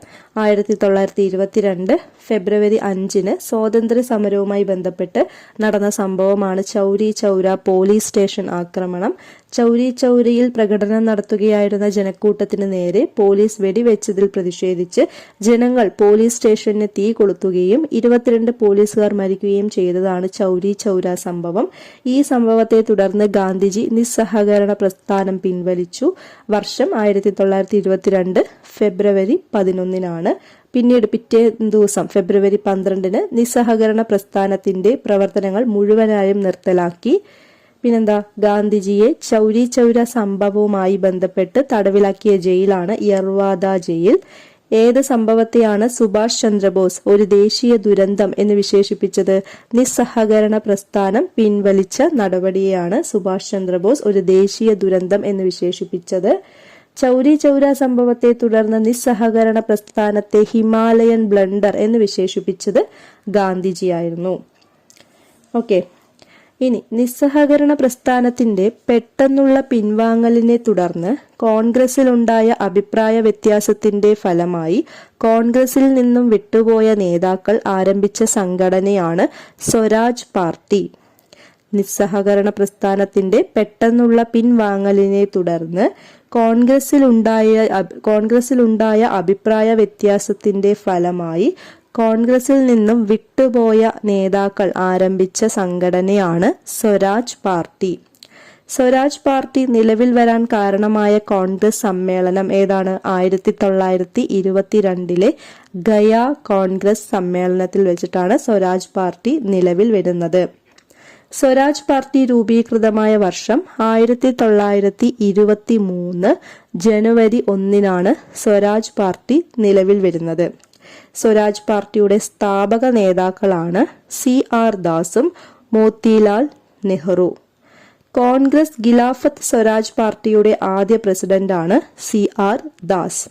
1922 ഫെബ്രുവരി 5 സ്വാതന്ത്ര്യ സമരവുമായി ബന്ധപ്പെട്ട് നടന്ന സംഭവമാണ് ചൗരി ചൗര പോലീസ് സ്റ്റേഷൻ ആക്രമണം. ചൗരി ചൗരിയിൽ പ്രകടനം നടത്തുകയായിരുന്ന ജനക്കൂട്ടത്തിന് നേരെ പോലീസ് വെടിവെച്ചതിൽ പ്രതിഷേധിച്ച് ജനങ്ങൾ പോലീസ് സ്റ്റേഷന് തീ കൊളുത്തുകയും 22 പോലീസുകാർ മരിക്കുകയും ചെയ്തതാണ് ചൗരി ചൗര സംഭവം. ഈ സംഭവത്തെ തുടർന്ന് ഗാന്ധിജി നിസ്സഹകരണ പ്രസ്ഥാനം പിൻവലിച്ചു. വർഷം 1922 ഫെബ്രുവരി 11. പിന്നീട് പിറ്റേ ദിവസം ഫെബ്രുവരി 12 നിസ്സഹകരണ പ്രസ്ഥാനത്തിന്റെ പ്രവർത്തനങ്ങൾ മുഴുവനായും നിർത്തലാക്കി. പിന്നെന്താ, ഗാന്ധിജിയെ ചൗരി ചൗര സംഭവവുമായി ബന്ധപ്പെട്ട് തടവിലാക്കിയ ജയിലാണ് യർവാദ ജയിൽ. ഏത് സംഭവത്തെയാണ് സുഭാഷ് ചന്ദ്രബോസ് ഒരു ദേശീയ ദുരന്തം എന്ന് വിശേഷിപ്പിച്ചത്? നിസ്സഹകരണ പ്രസ്ഥാനം പിൻവലിച്ച നടപടിയെയാണ് സുഭാഷ് ചന്ദ്രബോസ് ഒരു ദേശീയ ദുരന്തം എന്ന് വിശേഷിപ്പിച്ചത്. ചൗരി ചൗര സംഭവത്തെ തുടർന്ന് നിസ്സഹകരണ പ്രസ്ഥാനത്തെ ഹിമാലയൻ ബ്ലണ്ടർ എന്ന് വിശേഷിപ്പിച്ചത് ഗാന്ധിജിയായിരുന്നു. ഓക്കെ, ഇനി നിസ്സഹകരണ പ്രസ്ഥാനത്തിന്റെ പെട്ടെന്നുള്ള പിൻവാങ്ങലിനെ തുടർന്ന് കോൺഗ്രസിലുണ്ടായ അഭിപ്രായ വ്യത്യാസത്തിന്റെ ഫലമായി കോൺഗ്രസിൽ നിന്നും വിട്ടുപോയ നേതാക്കൾ ആരംഭിച്ച സംഘടനയാണ് സ്വരാജ് പാർട്ടി. നിസ്സഹകരണ പ്രസ്ഥാനത്തിന്റെ പെട്ടെന്നുള്ള പിൻവാങ്ങലിനെ തുടർന്ന് കോൺഗ്രസിലുണ്ടായ അഭിപ്രായ വ്യത്യാസത്തിന്റെ ഫലമായി കോൺഗ്രസിൽ നിന്നും വിട്ടുപോയ നേതാക്കൾ ആരംഭിച്ച സംഘടനയാണ് സ്വരാജ് പാർട്ടി. സ്വരാജ് പാർട്ടി നിലവിൽ വരാൻ കാരണമായ കോൺഗ്രസ് സമ്മേളനം ഏതാണ്? 1922 ഗയ കോൺഗ്രസ് സമ്മേളനത്തിൽ വെച്ചിട്ടാണ് സ്വരാജ് പാർട്ടി നിലവിൽ വരുന്നത്. സ്വരാജ് പാർട്ടി രൂപീകൃതമായ വർഷം 1923 ജനുവരി 1 സ്വരാജ് പാർട്ടി നിലവിൽ വരുന്നത്. സ്വരാജ് പാർട്ടിയുടെ സ്ഥാപക നേതാക്കളാണ് CR ദാസും മോത്തിലാൽ നെഹ്റു. കോൺഗ്രസ് ഖിലാഫത്ത് സ്വരാജ് പാർട്ടിയുടെ ആദ്യ പ്രസിഡന്റാണ് CR ദാസ്.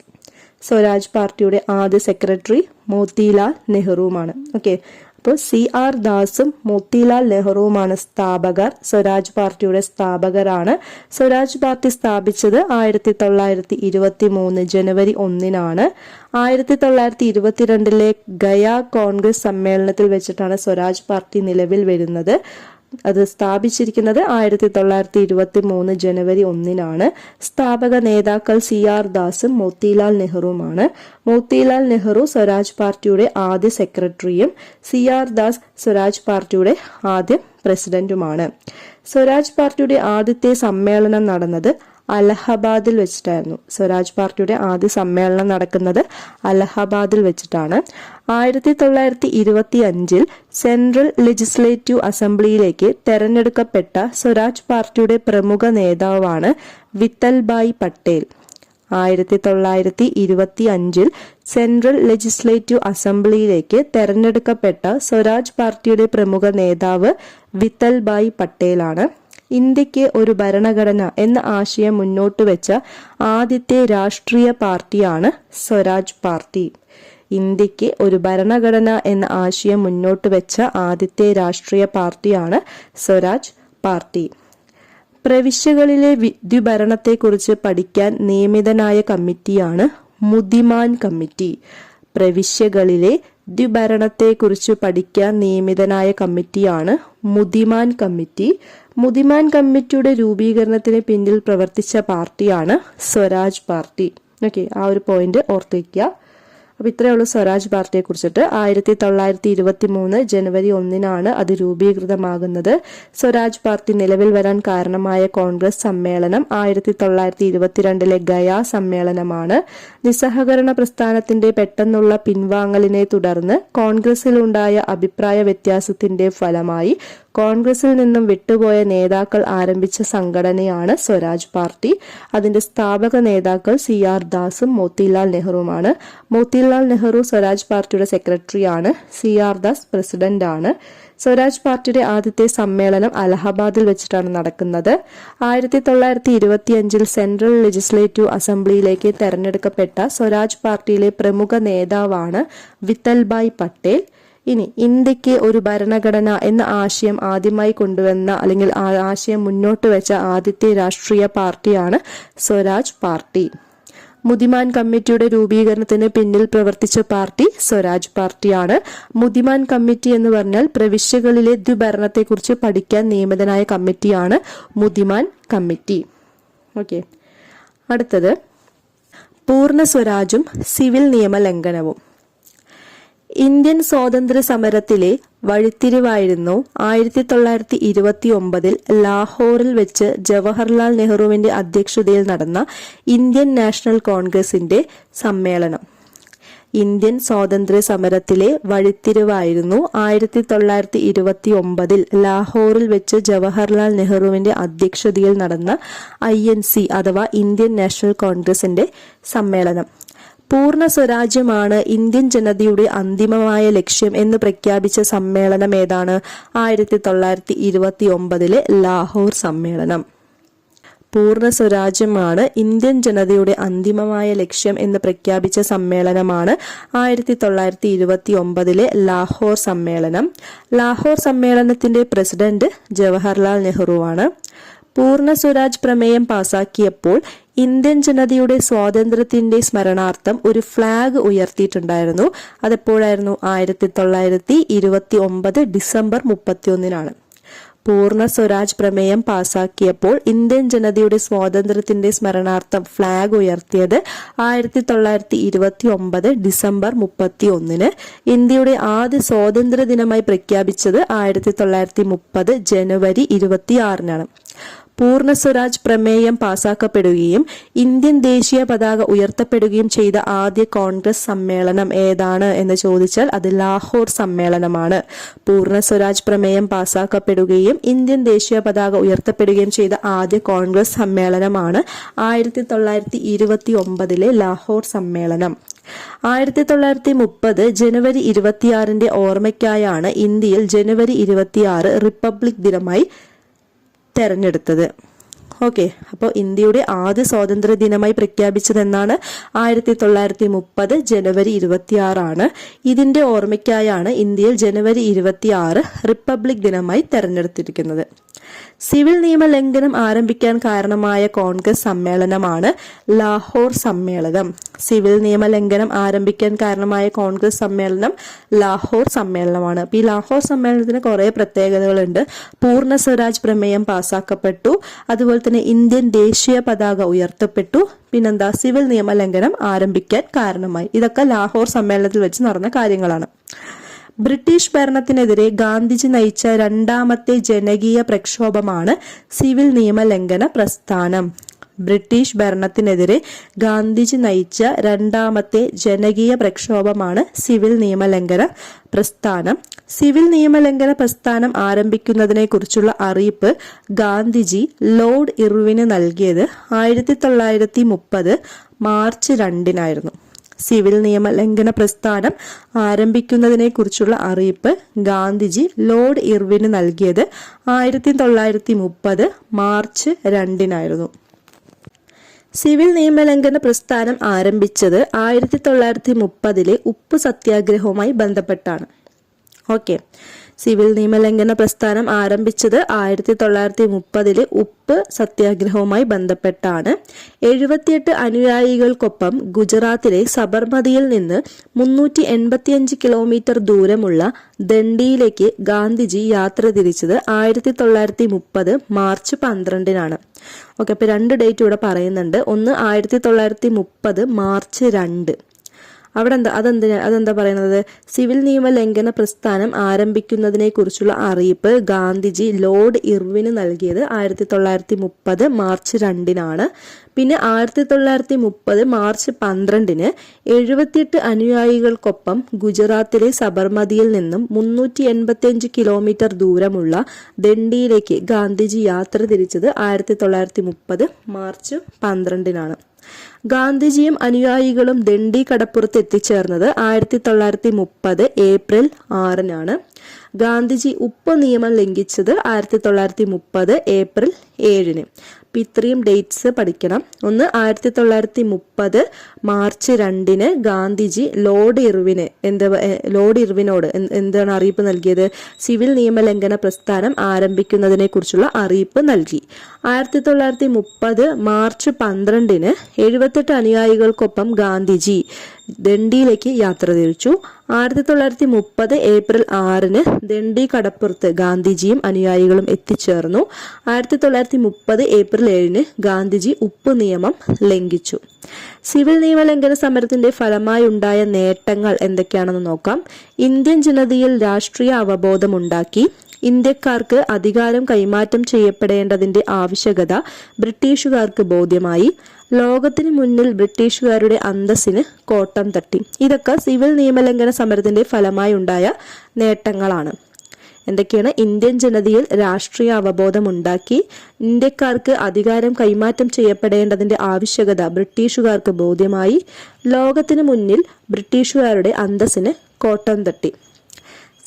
സ്വരാജ് പാർട്ടിയുടെ ആദ്യ സെക്രട്ടറി മോത്തിലാൽ നെഹ്റുവുമാണ്. ഓക്കെ, അപ്പോൾ CR ദാസും മോത്തിലാൽ നെഹ്റുവുമാണ് സ്ഥാപകർ. സ്വരാജ് പാർട്ടിയുടെ സ്ഥാപകരാണ്. സ്വരാജ് പാർട്ടി സ്ഥാപിച്ചത് 1923 ജനുവരി 1-നാണ്. 1922 ഗയ കോൺഗ്രസ് സമ്മേളനത്തിൽ വെച്ചിട്ടാണ് സ്വരാജ് പാർട്ടി നിലവിൽ വരുന്നത്. അത് സ്ഥാപിച്ചിരിക്കുന്നത് 1923 ജനുവരി 1-നാണ്. സ്ഥാപക നേതാക്കൾ CR ദാസും മോത്തിലാൽ നെഹ്റുവുമാണ്. മോത്തിലാൽ നെഹ്റു സ്വരാജ് പാർട്ടിയുടെ ആദ്യ സെക്രട്ടറിയും CR ദാസ് സ്വരാജ് പാർട്ടിയുടെ ആദ്യ പ്രസിഡന്റുമാണ്. സ്വരാജ് പാർട്ടിയുടെ ആദ്യത്തെ സമ്മേളനം നടന്നത് അലഹബാദിൽ വെച്ചിട്ടായിരുന്നു. സ്വരാജ് പാർട്ടിയുടെ ആദ്യ സമ്മേളനം നടക്കുന്നത് അലഹബാദിൽ വെച്ചിട്ടാണ്. 1925 സെൻട്രൽ ലെജിസ്ലേറ്റീവ് അസംബ്ലിയിലേക്ക് തെരഞ്ഞെടുക്കപ്പെട്ട സ്വരാജ് പാർട്ടിയുടെ പ്രമുഖ നേതാവാണ് വിത്തൽഭായ് പട്ടേൽ. 1925 സെൻട്രൽ ലെജിസ്ലേറ്റീവ് അസംബ്ലിയിലേക്ക് തെരഞ്ഞെടുക്കപ്പെട്ട സ്വരാജ് പാർട്ടിയുടെ പ്രമുഖ നേതാവ് വിത്തൽഭായ് പട്ടേലാണ്. ഇന്ത്യക്ക് ഒരു ഭരണഘടന എന്ന ആശയം മുന്നോട്ട് വെച്ച ആദ്യത്തെ രാഷ്ട്രീയ പാർട്ടിയാണ് സ്വരാജ് പാർട്ടി. ഇന്ത്യക്ക് ഒരു ഭരണഘടന എന്ന ആശയം മുന്നോട്ട് വെച്ച ആദ്യത്തെ രാഷ്ട്രീയ പാർട്ടിയാണ് സ്വരാജ് പാർട്ടി. പ്രവിശ്യകളിലെ വിദ്യുഭരണത്തെക്കുറിച്ച് പഠിക്കാൻ നിയമിതനായ കമ്മിറ്റിയാണ് മുദിമാൻ കമ്മിറ്റി. പ്രവിശ്യകളിലെ ദ്വിഭരണത്തെക്കുറിച്ച് പഠിക്കാൻ നിയമിതനായ കമ്മിറ്റിയാണ് മുദിമാൻ കമ്മിറ്റി. മുദിമാൻ കമ്മിറ്റിയുടെ രൂപീകരണത്തിന് പിന്നിൽ പ്രവർത്തിച്ച പാർട്ടിയാണ് സ്വരാജ് പാർട്ടി. ഓക്കെ, ആ ഒരു പോയിന്റ് ഓർത്ത് വയ്ക്കുക. അപ്പൊ ഇത്രയേ ഉള്ളൂ സ്വരാജ് പാർട്ടിയെ കുറിച്ചിട്ട്. 1923 ജനുവരി 1-നാണ് അത് രൂപീകൃതമാകുന്നത്. സ്വരാജ് പാർട്ടി നിലവിൽ വരാൻ കാരണമായ കോൺഗ്രസ് സമ്മേളനം 1922 ഗയ സമ്മേളനമാണ്. നിസ്സഹകരണ പ്രസ്ഥാനത്തിന്റെ പെട്ടെന്നുള്ള പിൻവാങ്ങലിനെ തുടർന്ന് കോൺഗ്രസിലുണ്ടായ അഭിപ്രായ വ്യത്യാസത്തിന്റെ ഫലമായി കോൺഗ്രസിൽ നിന്നും വിട്ടുപോയ നേതാക്കൾ ആരംഭിച്ച സംഘടനയാണ് സ്വരാജ് പാർട്ടി. അതിന്റെ സ്ഥാപക നേതാക്കൾ CR ദാസും മോത്തിലാൽ നെഹ്റുവുമാണ്. മോത്തിലാൽ നെഹ്റു സ്വരാജ് പാർട്ടിയുടെ സെക്രട്ടറിയാണ്. CR ദാസ് പ്രസിഡന്റാണ്. സ്വരാജ് പാർട്ടിയുടെ ആദ്യത്തെ സമ്മേളനം അലഹബാദിൽ വെച്ചിട്ടാണ് നടക്കുന്നത്. 1925 സെൻട്രൽ ലെജിസ്ലേറ്റീവ് അസംബ്ലിയിലേക്ക് തെരഞ്ഞെടുക്കപ്പെട്ട സ്വരാജ് പാർട്ടിയിലെ പ്രമുഖ നേതാവാണ് വിത്തൽഭായ് പട്ടേൽ. ഇനി ഇന്ത്യക്ക് ഒരു ഭരണഘടന എന്ന ആശയം ആദ്യമായി കൊണ്ടുവന്ന അല്ലെങ്കിൽ ആശയം മുന്നോട്ട് വെച്ച ആദ്യത്തെ രാഷ്ട്രീയ പാർട്ടിയാണ് സ്വരാജ് പാർട്ടി. മുദിമാൻ കമ്മിറ്റിയുടെ രൂപീകരണത്തിന് പിന്നിൽ പ്രവർത്തിച്ച പാർട്ടി സ്വരാജ് പാർട്ടിയാണ്. മുദിമാൻ കമ്മിറ്റി എന്ന് പറഞ്ഞാൽ പ്രവിശ്യകളിലെ ദ്വിഭരണത്തെക്കുറിച്ച് പഠിക്കാൻ നിയമിതനായ കമ്മിറ്റിയാണ് മുദിമാൻ കമ്മിറ്റി. ഓക്കെ, അടുത്തത് പൂർണ്ണ സ്വരാജും സിവിൽ നിയമ ലംഘനവും. ഇന്ത്യൻ സ്വാതന്ത്ര്യ സമരത്തിലെ വഴിത്തിരിവായിരുന്നു 1929 ലാഹോറിൽ വെച്ച് ജവഹർലാൽ നെഹ്റുവിന്റെ അധ്യക്ഷതയിൽ നടന്ന ഇന്ത്യൻ നാഷണൽ കോൺഗ്രസിന്റെ സമ്മേളനം. ഇന്ത്യൻ സ്വാതന്ത്ര്യ സമരത്തിലെ വഴിത്തിരിവായിരുന്നു 1929 ലാഹോറിൽ വെച്ച് ജവഹർലാൽ നെഹ്റുവിന്റെ അധ്യക്ഷതയിൽ നടന്ന INC അഥവാ ഇന്ത്യൻ നാഷണൽ കോൺഗ്രസിന്റെ സമ്മേളനം. പൂർണ്ണ സ്വരാജ്യമാണ് ഇന്ത്യൻ ജനതയുടെ അന്തിമമായ ലക്ഷ്യം എന്ന് പ്രഖ്യാപിച്ച സമ്മേളനം ഏതാണ്? 1929 ലാഹോർ സമ്മേളനം. പൂർണ്ണ സ്വരാജ്യമാണ് ഇന്ത്യൻ ജനതയുടെ അന്തിമമായ ലക്ഷ്യം എന്ന് പ്രഖ്യാപിച്ച സമ്മേളനമാണ് 1929 ലാഹോർ സമ്മേളനം. ലാഹോർ സമ്മേളനത്തിന്റെ പ്രസിഡന്റ് ജവഹർലാൽ നെഹ്റുവാണ്. പൂർണ്ണ സ്വരാജ് പ്രമേയം പാസാക്കിയപ്പോൾ ഇന്ത്യൻ ജനതയുടെ സ്വാതന്ത്ര്യത്തിന്റെ സ്മരണാർത്ഥം ഒരു ഫ്ലാഗ് ഉയർത്തിയിട്ടുണ്ടായിരുന്നു. അതെപ്പോഴായിരുന്നു? 1929 ഡിസംബർ 31-നാണ്. പൂർണ്ണ സ്വരാജ് പ്രമേയം പാസാക്കിയപ്പോൾ ഇന്ത്യൻ ജനതയുടെ സ്വാതന്ത്ര്യത്തിന്റെ സ്മരണാർത്ഥം ഫ്ലാഗ് ഉയർത്തിയത് 1929 ഡിസംബർ 31-ന്. ഇന്ത്യയുടെ ആദ്യ സ്വാതന്ത്ര്യ ദിനമായി പ്രഖ്യാപിച്ചത് 1930 ജനുവരി 26-നാണ്. പൂർണ്ണ സ്വരാജ് പ്രമേയം പാസാക്കപ്പെടുകയും ഇന്ത്യൻ ദേശീയ പതാക ഉയർത്തപ്പെടുകയും ചെയ്ത ആദ്യ കോൺഗ്രസ് സമ്മേളനം ഏതാണ് എന്ന് ചോദിച്ചാൽ അത് ലാഹോർ സമ്മേളനമാണ്. പൂർണ്ണ സ്വരാജ് പ്രമേയം പാസാക്കപ്പെടുകയും ഇന്ത്യൻ ദേശീയ പതാക ഉയർത്തപ്പെടുകയും ചെയ്ത ആദ്യ കോൺഗ്രസ് സമ്മേളനമാണ് 1929 ലാഹോർ സമ്മേളനം. 1930 ജനുവരി 26 ഓർമ്മയ്ക്കായാണ് ഇന്ത്യയിൽ ജനുവരി 26 റിപ്പബ്ലിക് ദിനമായി തെരഞ്ഞെടുത്തത്. ഓക്കെ, അപ്പോൾ ഇന്ത്യയുടെ ആദ്യ സ്വാതന്ത്ര്യ ദിനമായി പ്രഖ്യാപിച്ചത് എന്നാണ് 1930 ജനുവരി 26 ഇതിന്റെ ഓർമ്മയ്ക്കായാണ് ഇന്ത്യയിൽ ജനുവരി 26 റിപ്പബ്ലിക് ദിനമായി തെരഞ്ഞെടുത്തിരിക്കുന്നത്. സിവിൽ നിയമ ലംഘനം ആരംഭിക്കാൻ കാരണമായ കോൺഗ്രസ് സമ്മേളനമാണ് ലാഹോർ സമ്മേളനം. സിവിൽ നിയമ ലംഘനം ആരംഭിക്കാൻ കാരണമായ കോൺഗ്രസ് സമ്മേളനം ലാഹോർ സമ്മേളനമാണ്. ഈ ലാഹോർ സമ്മേളനത്തിന് കുറെ പ്രത്യേകതകളുണ്ട്. പൂർണ്ണ സ്വരാജ് പ്രമേയം പാസാക്കപ്പെട്ടു, അതുപോലെ തന്നെ ഇന്ത്യൻ ദേശീയ പതാക ഉയർത്തപ്പെട്ടു, പിന്നെന്താ, സിവിൽ നിയമ ലംഘനം ആരംഭിക്കാൻ കാരണമായി. ഇതൊക്കെ ലാഹോർ സമ്മേളനത്തിൽ വെച്ച് നടന്ന കാര്യങ്ങളാണ്. ബ്രിട്ടീഷ് ഭരണത്തിനെതിരെ ഗാന്ധിജി നയിച്ച രണ്ടാമത്തെ ജനകീയ പ്രക്ഷോഭമാണ് സിവിൽ നിയമലംഘന പ്രസ്ഥാനം. ബ്രിട്ടീഷ് ഭരണത്തിനെതിരെ ഗാന്ധിജി നയിച്ച രണ്ടാമത്തെ ജനകീയ പ്രക്ഷോഭമാണ് സിവിൽ നിയമലംഘന പ്രസ്ഥാനം. സിവിൽ നിയമലംഘന പ്രസ്ഥാനം ആരംഭിക്കുന്നതിനെ കുറിച്ചുള്ള അറിയിപ്പ് ഗാന്ധിജി ലോർഡ് ഇർവിന് നൽകിയത് 1930 മാർച്ച് 2 സിവിൽ നിയമ ലംഘന പ്രസ്ഥാനം ആരംഭിക്കുന്നതിനെ കുറിച്ചുള്ള അറിയിപ്പ് ഗാന്ധിജി ലോർഡ് ഇർവിന് നൽകിയത് 1930 മാർച്ച് 2 സിവിൽ നിയമലംഘന പ്രസ്ഥാനം ആരംഭിച്ചത് 1930 ഉപ്പ് സത്യാഗ്രഹവുമായി ബന്ധപ്പെട്ടാണ്. ഓക്കെ, സിവിൽ നിയമലംഘന പ്രസ്ഥാനം ആരംഭിച്ചത് 1930 ഉപ്പ് സത്യാഗ്രഹവുമായി ബന്ധപ്പെട്ടാണ്. 78 അനുയായികൾക്കൊപ്പം ഗുജറാത്തിലെ സബർമതിയിൽ നിന്ന് 385 കിലോമീറ്റർ ദൂരമുള്ള ദണ്ഡിയിലേക്ക് ഗാന്ധിജി യാത്ര തിരിച്ചത് 1930 മാർച്ച് 12 ഓക്കെ, അപ്പൊ 2 ഡേറ്റ് ഇവിടെ പറയുന്നുണ്ട്. ഒന്ന് 1930 മാർച്ച് 2. അവിടെ അതെന്താ പറയുന്നത്? സിവിൽ നിയമ ലംഘന പ്രസ്ഥാനം ആരംഭിക്കുന്നതിനെ കുറിച്ചുള്ള അറിയിപ്പ് ഗാന്ധിജി ലോർഡ് ഇർവിന് നൽകിയത് 1930 മാർച്ച് 2 പിന്നെ 1930 മാർച്ച് 12 78 അനുയായികൾക്കൊപ്പം ഗുജറാത്തിലെ സബർമതിയിൽ നിന്നും 385 കിലോമീറ്റർ ദൂരമുള്ള ദണ്ഡിയിലേക്ക് ഗാന്ധിജി യാത്ര തിരിച്ചത് 1930 മാർച്ച് 12 ഗാന്ധിജിയും അനുയായികളും ദണ്ഡി കടപ്പുറത്ത് എത്തിച്ചേർന്നത് 1930 ഏപ്രിൽ 6 ഗാന്ധിജി ഉപ്പ് നിയമം ലംഘിച്ചത് 1930 ഏപ്രിൽ 7 ഇത്രയും ഡേറ്റ്സ് പഠിക്കണം. ഒന്ന് 1930 മാർച്ച് 2 ഗാന്ധിജി ലോർഡ് ഇർവിനോട് എന്താണ് അറിയിപ്പ് നൽകിയത്? സിവിൽ നിയമലംഘന പ്രസ്ഥാനം ആരംഭിക്കുന്നതിനെ കുറിച്ചുള്ള അറിയിപ്പ് നൽകി. 1930 മാർച്ച് 12 78 അനുയായികൾക്കൊപ്പം ഗാന്ധിജി ദണ്ഡിയിലേക്ക് യാത്ര തിരിച്ചു. 1930 ഏപ്രിൽ 6 ദണ്ഡി കടപ്പുറത്ത് ഗാന്ധിജിയും അനുയായികളും എത്തിച്ചേർന്നു. 1930 ഏപ്രിൽ 7 ഗാന്ധിജി ഉപ്പ് നിയമം ലംഘിച്ചു. സിവിൽ നിയമലംഘന സമരത്തിന്റെ ഫലമായി ഉണ്ടായ നേട്ടങ്ങൾ എന്തൊക്കെയാണെന്ന് നോക്കാം. ഇന്ത്യൻ ജനതയിൽ രാഷ്ട്രീയ അവബോധമുണ്ടാക്കി. ഇന്ത്യക്കാർക്ക് അധികാരം കൈമാറ്റം ചെയ്യപ്പെടേണ്ടതിന്റെ ആവശ്യകത ബ്രിട്ടീഷുകാർക്ക് ബോധ്യമായി. ലോകത്തിന് മുന്നിൽ ബ്രിട്ടീഷുകാരുടെ അന്തസ്സിന് കോട്ടം തട്ടി. ഇതൊക്കെ സിവിൽ നിയമലംഘന സമരത്തിന്റെ ഫലമായി ഉണ്ടായ നേട്ടങ്ങളാണ്. എന്തൊക്കെയാണ്? ഇന്ത്യൻ ജനതയിൽ രാഷ്ട്രീയ അവബോധമുണ്ടാക്കി. ഇന്ത്യക്കാർക്ക് അധികാരം കൈമാറ്റം ചെയ്യപ്പെടേണ്ടതിന്റെ ആവശ്യകത ബ്രിട്ടീഷുകാർക്ക് ബോധ്യമായി. ലോകത്തിന് മുന്നിൽ ബ്രിട്ടീഷുകാരുടെ അന്തസ്സിന് കോട്ടം തട്ടി.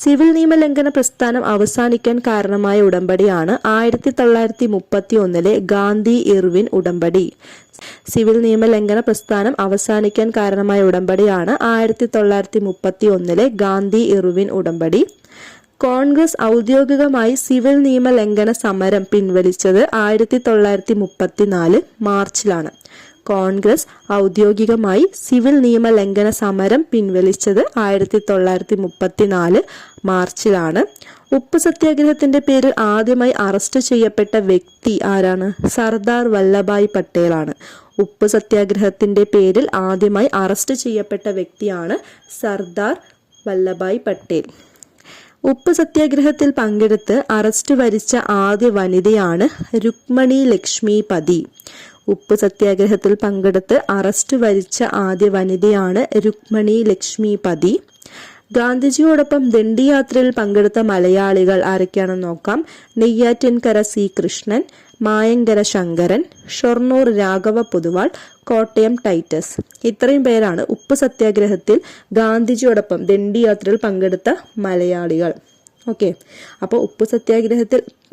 സിവിൽ നിയമലംഘന പ്രസ്ഥാനം അവസാനിക്കാൻ കാരണമായ ഉടമ്പടിയാണ് 1931 ഗാന്ധി ഇർവിൻ ഉടമ്പടി. സിവിൽ നിയമലംഘന പ്രസ്ഥാനം അവസാനിക്കാൻ കാരണമായ ഉടമ്പടിയാണ് 1931 ഗാന്ധി ഇർവിൻ ഉടമ്പടി. കോൺഗ്രസ് ഔദ്യോഗികമായി സിവിൽ നിയമലംഘന സമരം പിൻവലിച്ചത് 1934 മാർച്ചിലാണ്. കോൺഗ്രസ് ഔദ്യോഗികമായി സിവിൽ നിയമ ലംഘന സമരം പിൻവലിച്ചത് 1934 മാർച്ചിലാണ്. ഉപ്പ് സത്യാഗ്രഹത്തിന്റെ പേരിൽ ആദ്യമായി അറസ്റ്റ് ചെയ്യപ്പെട്ട വ്യക്തി ആരാണ്? സർദാർ വല്ലഭായ് പട്ടേലാണ്. ഉപ്പ് സത്യാഗ്രഹത്തിന്റെ പേരിൽ ആദ്യമായി അറസ്റ്റ് ചെയ്യപ്പെട്ട വ്യക്തിയാണ് സർദാർ വല്ലഭായ് പട്ടേൽ. ഉപ്പ് സത്യാഗ്രഹത്തിൽ പങ്കെടുത്ത് അറസ്റ്റ് വരിച്ച ആദ്യ വനിതയാണ് രുക്മണി ലക്ഷ്മിപതി. ഉപ്പ് സത്യാഗ്രഹത്തിൽ പങ്കെടുത്ത് അറസ്റ്റ് വരിച്ച ആദ്യ വനിതയാണ് രുക്മണി ലക്ഷ്മിപതി. ഗാന്ധിജിയോടൊപ്പം ദണ്ഡി യാത്രയിൽ പങ്കെടുത്ത മലയാളികൾ ആരൊക്കെയാണെന്ന് നോക്കാം. നെയ്യാറ്റിൻകര സി കൃഷ്ണൻ, മായങ്കര ശങ്കരൻ, ഷൊർണൂർ രാഘവ പൊതുവാൾ, കോട്ടയം ടൈറ്റസ്. ഇത്രയും പേരാണ് ഉപ്പ് സത്യാഗ്രഹത്തിൽ ഗാന്ധിജിയോടൊപ്പം ദണ്ഡി യാത്രയിൽ പങ്കെടുത്ത മലയാളികൾ. ഓക്കെ, അപ്പോൾ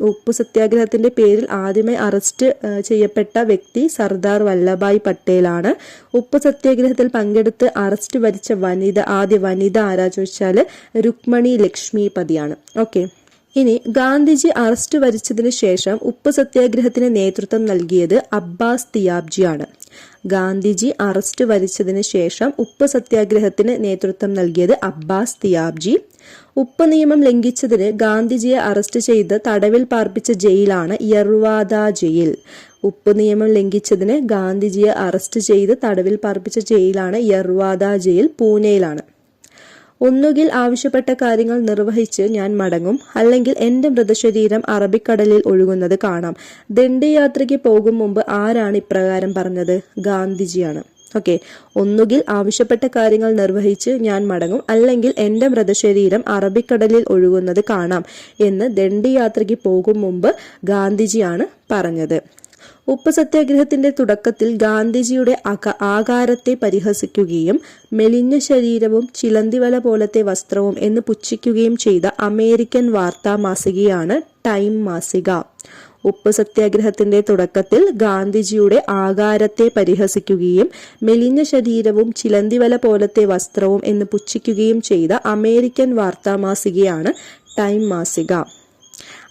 ഉപ്പു സത്യാഗ്രഹത്തിന്റെ പേരിൽ ആദ്യമായി അറസ്റ്റ് ചെയ്യപ്പെട്ട വ്യക്തി സർദാർ വല്ലഭായ് പട്ടേലാണ്. ഉപ്പു സത്യാഗ്രഹത്തിൽ പങ്കെടുത്ത് അറസ്റ്റ് വരിച്ച ആദ്യ വനിത ആരാ ചോദിച്ചാല് രുക്മണി ലക്ഷ്മിപതിയാണ്. ഓക്കെ, ഇനി ഗാന്ധിജി അറസ്റ്റ് വരിച്ചതിന് ശേഷം ഉപ്പു സത്യാഗ്രഹത്തിന് നേതൃത്വം നൽകിയത് അബ്ബാസ് തിയാബ്ജിയാണ്. ഗാന്ധിജി അറസ്റ്റ് വരിച്ചതിന് ശേഷം ഉപ്പ് സത്യാഗ്രഹത്തിന് നേതൃത്വം നൽകിയത് അബ്ബാസ് തിയാബ്ജി. ഉപ്പ് നിയമം ലംഘിച്ചതിന് ഗാന്ധിജിയെ അറസ്റ്റ് ചെയ്ത് തടവിൽ പാർപ്പിച്ച ജയിലാണ് യർവാദ ജയിൽ. ഉപ്പ് നിയമം ലംഘിച്ചതിന് ഗാന്ധിജിയെ അറസ്റ്റ് ചെയ്ത് തടവിൽ പാർപ്പിച്ച ജയിലാണ് യർവാദ ജയിൽ, പൂനെയിലാണ്. ഒന്നുകിൽ ആവശ്യപ്പെട്ട കാര്യങ്ങൾ നിർവഹിച്ച് ഞാൻ മടങ്ങും, അല്ലെങ്കിൽ എന്റെ മൃതശരീരം അറബിക്കടലിൽ ഒഴുകുന്നത് കാണാം. ദണ്ഡിയാത്രയ്ക്ക് പോകും മുമ്പ് ആരാണ് ഇപ്രകാരം പറഞ്ഞത്? ഗാന്ധിജിയാണ്. ഓക്കെ, ഒന്നുകിൽ ആവശ്യപ്പെട്ട കാര്യങ്ങൾ നിർവഹിച്ച് ഞാൻ മടങ്ങും, അല്ലെങ്കിൽ എന്റെ മൃതശരീരം അറബിക്കടലിൽ ഒഴുകുന്നത് കാണാം എന്ന് ദണ്ഡിയാത്രയ്ക്ക് പോകും മുമ്പ് ഗാന്ധിജിയാണ് പറഞ്ഞത്. ഉപ്പ് സത്യാഗ്രഹത്തിന്റെ തുടക്കത്തിൽ ഗാന്ധിജിയുടെ ആകാരത്തെ പരിഹസിക്കുകയും മെലിഞ്ഞ ശരീരവും ചിലന്തിവല പോലത്തെ വസ്ത്രവും എന്ന് പുച്ഛിക്കുകയും ചെയ്ത അമേരിക്കൻ വാർത്താ മാസികയാണ് ടൈം മാസിക. ഉപ്പ് സത്യാഗ്രഹത്തിന്റെ തുടക്കത്തിൽ ഗാന്ധിജിയുടെ ആകാരത്തെ പരിഹസിക്കുകയും മെലിഞ്ഞ ശരീരവും ചിലന്തിവല പോലത്തെ വസ്ത്രവും എന്ന് പുച്ഛിക്കുകയും ചെയ്ത അമേരിക്കൻ വാർത്താ മാസികയാണ് ടൈം മാസിക.